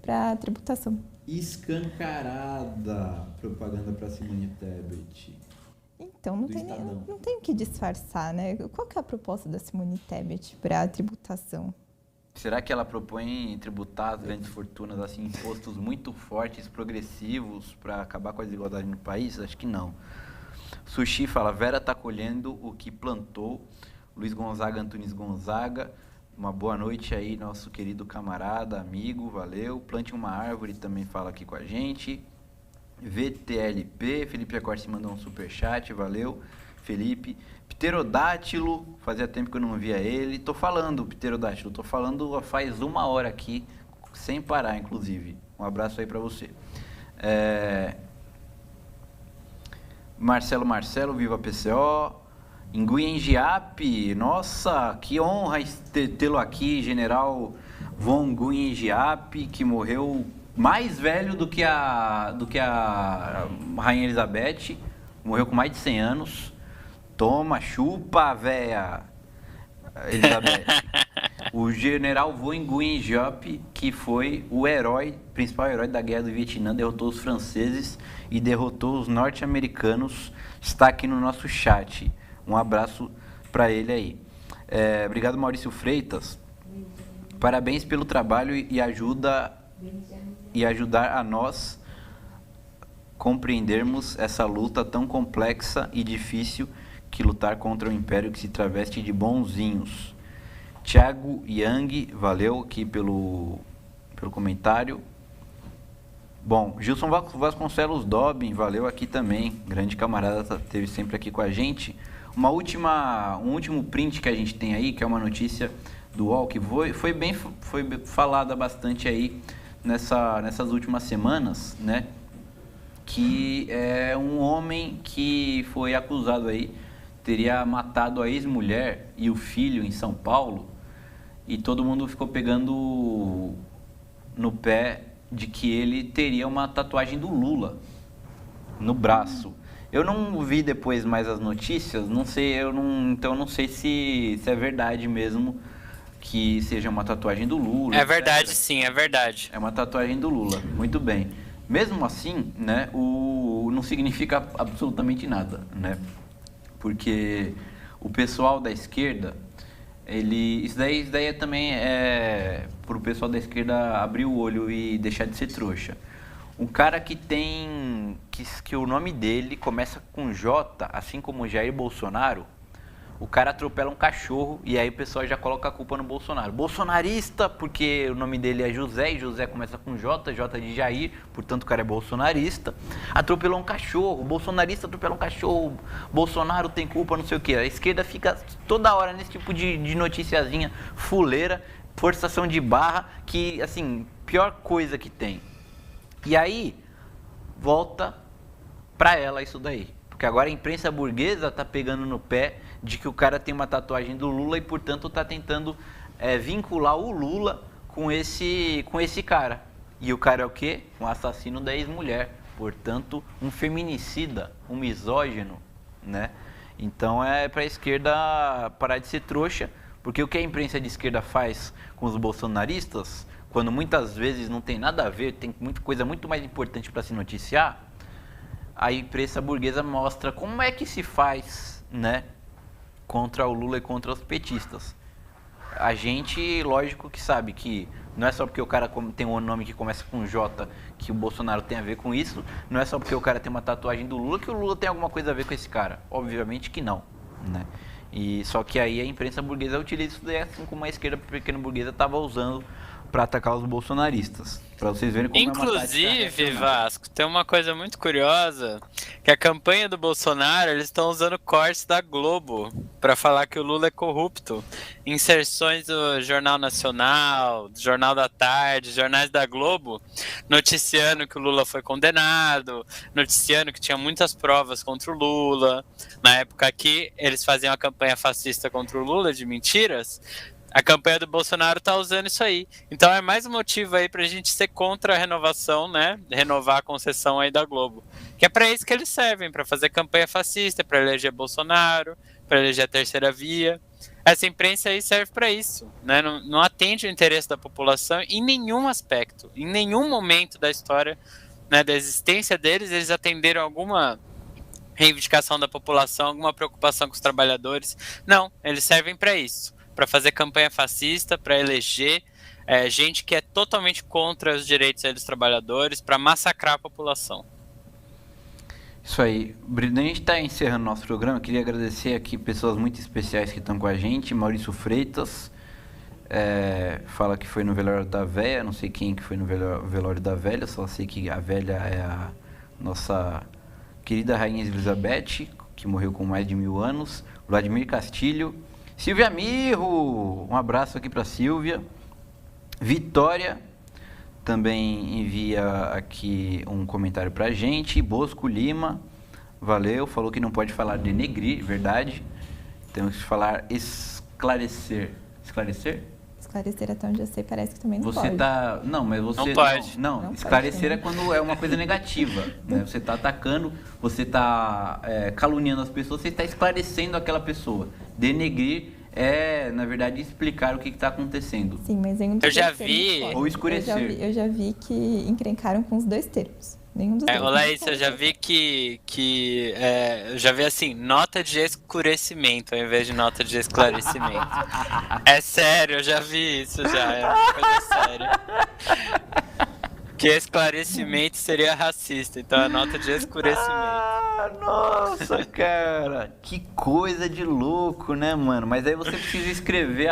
Speaker 2: para a tributação.
Speaker 5: Escancarada propaganda para Simone Tebet.
Speaker 2: Então, não tem o que disfarçar, né? Qual que é a proposta da Simone Tebet para a tributação?
Speaker 1: Será que ela propõe tributar as grandes fortunas, assim, impostos muito fortes, progressivos, para acabar com a desigualdade no país? Acho que não. Sushi fala, Vera está colhendo o que plantou. Luiz Gonzaga, Antunes Gonzaga, uma boa noite aí, nosso querido camarada, amigo, valeu. Plante uma árvore, também fala aqui com a gente. VTLP, Felipe Acorce mandou um superchat, valeu, Felipe. Pterodátilo, fazia tempo que eu não via ele. Tô falando, Pterodátilo, tô falando faz 1 hora aqui, sem parar, inclusive. Um abraço aí pra você. Marcelo, viva PCO. Nguyen Giap, nossa, que honra tê-lo aqui, General Von Nguyen Giap, que morreu mais velho do que a Rainha Elizabeth, morreu com mais de 100 anos. Toma, chupa, véia Elizabeth. O General Von Nguyen Giap, que foi o principal herói da Guerra do Vietnã, derrotou os franceses e derrotou os norte-americanos, está aqui no nosso chat. Um abraço para ele aí. Obrigado, Maurício Freitas. Parabéns pelo trabalho e ajudar a nós compreendermos essa luta tão complexa e difícil que lutar contra o império que se traveste de bonzinhos. Thiago Yang, valeu aqui pelo comentário. Bom, Gilson Vasconcelos Dobbin, valeu aqui também. Grande camarada, esteve sempre aqui com a gente. Um último print que a gente tem aí, que é uma notícia do UOL, que foi falada bastante aí nessas últimas semanas, né? Que é um homem que foi acusado aí, teria matado a ex-mulher e o filho em São Paulo, e todo mundo ficou pegando no pé de que ele teria uma tatuagem do Lula no braço. Eu não vi depois mais as notícias, então eu não sei se é verdade mesmo que seja uma tatuagem do Lula.
Speaker 3: É verdade, sim, é verdade.
Speaker 1: É uma tatuagem do Lula, muito bem. Mesmo assim, né, não significa absolutamente nada, né? Porque o pessoal da esquerda, isso daí também é pro pessoal da esquerda abrir o olho e deixar de ser trouxa. Um cara que o nome dele começa com J, assim como o Jair Bolsonaro, o cara atropela um cachorro e aí o pessoal já coloca a culpa no Bolsonaro. Bolsonarista, porque o nome dele é José e José começa com J, J de Jair, portanto o cara é bolsonarista. Atropelou um cachorro, bolsonarista atropelou um cachorro, Bolsonaro tem culpa, não sei o que. A esquerda fica toda hora nesse tipo de noticiazinha fuleira, forçação de barra, que, assim, pior coisa que tem. E aí, volta pra ela isso daí. Porque agora a imprensa burguesa tá pegando no pé de que o cara tem uma tatuagem do Lula e, portanto, tá tentando vincular o Lula com esse cara. E o cara é o quê? Um assassino da ex-mulher. Portanto, um feminicida, um misógino, né? Então é pra esquerda parar de ser trouxa, porque o que a imprensa de esquerda faz com os bolsonaristas, quando muitas vezes não tem nada a ver, tem muita coisa muito mais importante para se noticiar, a imprensa burguesa mostra como é que se faz, né, contra o Lula e contra os petistas. A gente, lógico que sabe que não é só porque o cara tem um nome que começa com J que o Bolsonaro tem a ver com isso, não é só porque o cara tem uma tatuagem do Lula que o Lula tem alguma coisa a ver com esse cara. Obviamente que não, né? E só que aí a imprensa burguesa utiliza isso daí, assim como a esquerda pequena burguesa estava usando para atacar os bolsonaristas. Para vocês verem como
Speaker 3: inclusive, Vasco, tem uma coisa muito curiosa, que a campanha do Bolsonaro, eles estão usando cortes da Globo para falar que o Lula é corrupto. Inserções do Jornal Nacional, do Jornal da Tarde, jornais da Globo, noticiando que o Lula foi condenado, noticiando que tinha muitas provas contra o Lula. Na época que eles faziam a campanha fascista contra o Lula, de mentiras, a campanha do Bolsonaro tá usando isso aí. Então é mais um motivo aí pra gente ser contra a renovação, né? Renovar a concessão aí da Globo. Que é pra isso que eles servem, pra fazer campanha fascista, pra eleger Bolsonaro, pra eleger a terceira via. Essa imprensa aí serve pra isso, né? Não atende o interesse da população em nenhum aspecto. Em nenhum momento da história, né, da existência deles, eles atenderam alguma reivindicação da população, alguma preocupação com os trabalhadores. Não, eles servem pra isso. Para fazer campanha fascista, para eleger gente que é totalmente contra os direitos dos trabalhadores, para massacrar a população.
Speaker 1: Isso aí. A gente está encerrando nosso programa. Eu queria agradecer aqui pessoas muito especiais que estão com a gente. Maurício Freitas fala que foi no velório da véia. Não sei quem que foi no velório da velha, só sei que a velha é a nossa querida Rainha Elizabeth, que morreu com mais de 1000 anos. Vladimir Castilho. Silvia Mirro, um abraço aqui para Silvia. Vitória também envia aqui um comentário pra gente. Bosco Lima, valeu, falou que não pode falar denegrir, verdade. Temos que falar esclarecer. Esclarecer?
Speaker 2: Esclarecer até onde eu sei, parece que também não pode.
Speaker 1: Não, mas você...
Speaker 3: Não pode.
Speaker 1: Não, esclarecer é quando é uma coisa negativa. Né? Você está atacando, você está caluniando as pessoas, você está esclarecendo aquela pessoa. Denegrir é, na verdade, explicar o que está acontecendo.
Speaker 2: Sim, mas em um dos
Speaker 3: eu já vi...
Speaker 1: Ou escurecer.
Speaker 2: Eu já vi que encrencaram com os dois termos. Nenhum dos dois.
Speaker 3: Laís, eu já vi eu já vi assim, nota de escurecimento ao invés de nota de esclarecimento. É sério, eu já vi isso já, é uma coisa séria. Que esclarecimento seria racista, então é nota de escurecimento.
Speaker 1: Nossa, cara, que coisa de louco, né, mano? Mas aí você precisa escrever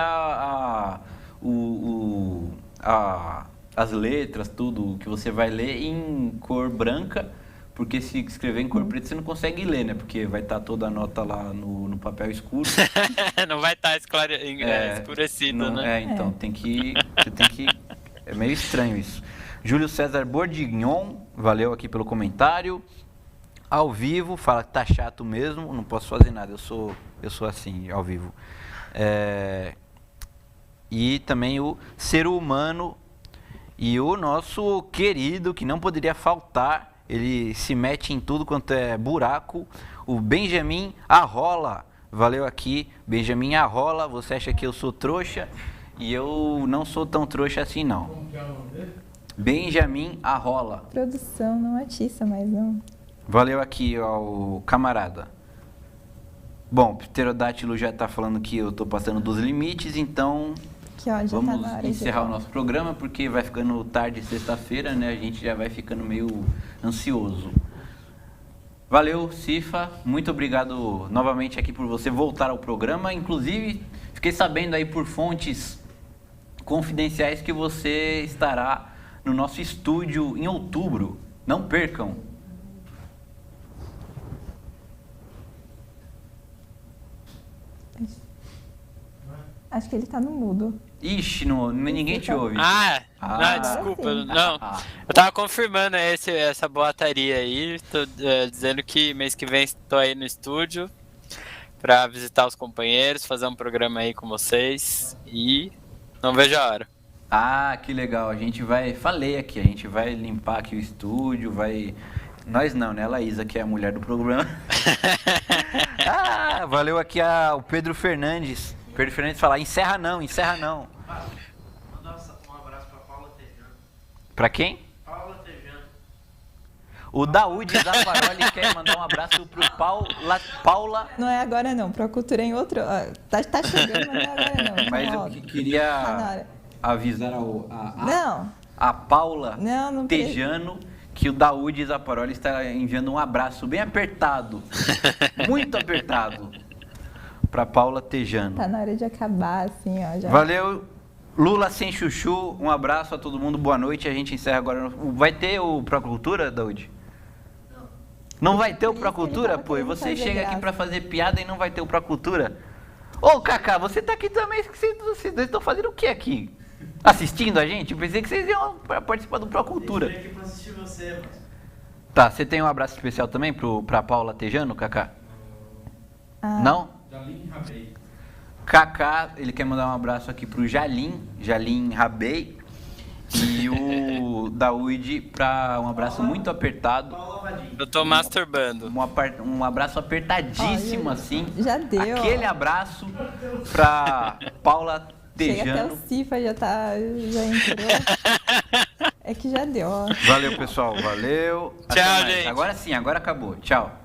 Speaker 1: as letras, tudo que você vai ler em cor branca, porque se escrever em cor preta você não consegue ler, né? Porque vai estar toda a nota lá no papel escuro.
Speaker 3: Não vai estar escurecido, né?
Speaker 1: Então você tem que... É meio estranho isso. Júlio César Bordignon, valeu aqui pelo comentário. Ao vivo, fala que tá chato mesmo, não posso fazer nada, eu sou assim, ao vivo. E também o Ser Humano e o nosso querido, que não poderia faltar, ele se mete em tudo quanto é buraco, o Benjamin Arrola. Valeu aqui, Benjamin Arrola, você acha que eu sou trouxa? E eu não sou tão trouxa assim, não. Como que é o nome dele? Benjamin Arrola.
Speaker 2: Produção, não atiça mais não.
Speaker 1: Valeu aqui ao camarada. Bom, o Pterodátilo já tá falando que eu tô passando dos limites, então
Speaker 2: Que ó, já tá
Speaker 1: vamos
Speaker 2: na hora
Speaker 1: encerrar o
Speaker 2: de...
Speaker 1: nosso programa, porque vai ficando tarde sexta-feira, né? A gente já vai ficando meio ansioso. Valeu, Cifa. Muito obrigado novamente aqui por você voltar ao programa. Inclusive, fiquei sabendo aí por fontes confidenciais que você estará no nosso estúdio em outubro. Não percam.
Speaker 2: Acho que ele tá no mudo.
Speaker 1: Ixi, ninguém te ouve.
Speaker 3: Não, desculpa,
Speaker 2: sim.
Speaker 3: não. Eu tava confirmando essa boataria aí, tô dizendo que mês que vem estou aí no estúdio pra visitar os companheiros, fazer um programa aí com vocês e não vejo a hora.
Speaker 1: Ah, que legal. A gente falei aqui, a gente vai limpar aqui o estúdio, Nós não, né? A Laísa, que é a mulher do programa. Valeu aqui o Pedro Fernandes. Pedro Fernandes fala, encerra não.
Speaker 6: Mandar um abraço pra Paula Tejano.
Speaker 1: Pra quem?
Speaker 6: Paula Tejano.
Speaker 1: O Daúde Zaparoli quer mandar um abraço pro Paula.
Speaker 2: Não é agora não, Procultura em outro... Tá chegando, mas não é agora não.
Speaker 1: Mas
Speaker 2: Então, ó,
Speaker 1: eu
Speaker 2: tá na
Speaker 1: queria
Speaker 2: hora.
Speaker 1: avisar
Speaker 2: Não,
Speaker 1: a Paula
Speaker 2: não
Speaker 1: Tejano que o Daúde Zaparoli está enviando um abraço bem apertado, muito apertado, pra Paula Tejano.
Speaker 2: tá na hora de acabar, assim, ó. Já.
Speaker 1: Valeu, Lula sem chuchu, um abraço a todo mundo, boa noite, a gente encerra agora. Vai ter o Procultura, Daúde? Não vai ter o
Speaker 2: Por isso
Speaker 1: Procultura,
Speaker 2: ele tava
Speaker 1: pô? E
Speaker 2: querendo
Speaker 1: você
Speaker 2: fazer
Speaker 1: chega aqui
Speaker 2: graça.
Speaker 1: pra fazer piada e não vai ter o Procultura? Ô, Kaká, você tá aqui também, vocês dois estão fazendo o que aqui? Assistindo a gente? Eu pensei que vocês iam participar do Procultura.
Speaker 6: Eu vim aqui pra assistir você, mano.
Speaker 1: Tá, você tem um abraço especial também pra Paula Tejano, Kaká? Não?
Speaker 5: Jalim Rabei.
Speaker 1: Kaká, ele quer mandar um abraço aqui pro Jalim Rabei. E o Daúde pra um abraço muito apertado.
Speaker 6: Paula Vadim.
Speaker 3: Eu tô masturbando.
Speaker 1: Um abraço apertadíssimo, assim.
Speaker 2: Já deu.
Speaker 1: Aquele abraço pra Paula
Speaker 2: Chega até
Speaker 1: Tejano.
Speaker 2: o Cifa, já entrou. É que já deu, ó.
Speaker 1: Valeu, pessoal. Valeu. Até
Speaker 3: Tchau,
Speaker 1: mais.
Speaker 3: gente.
Speaker 1: Agora sim, agora acabou. Tchau.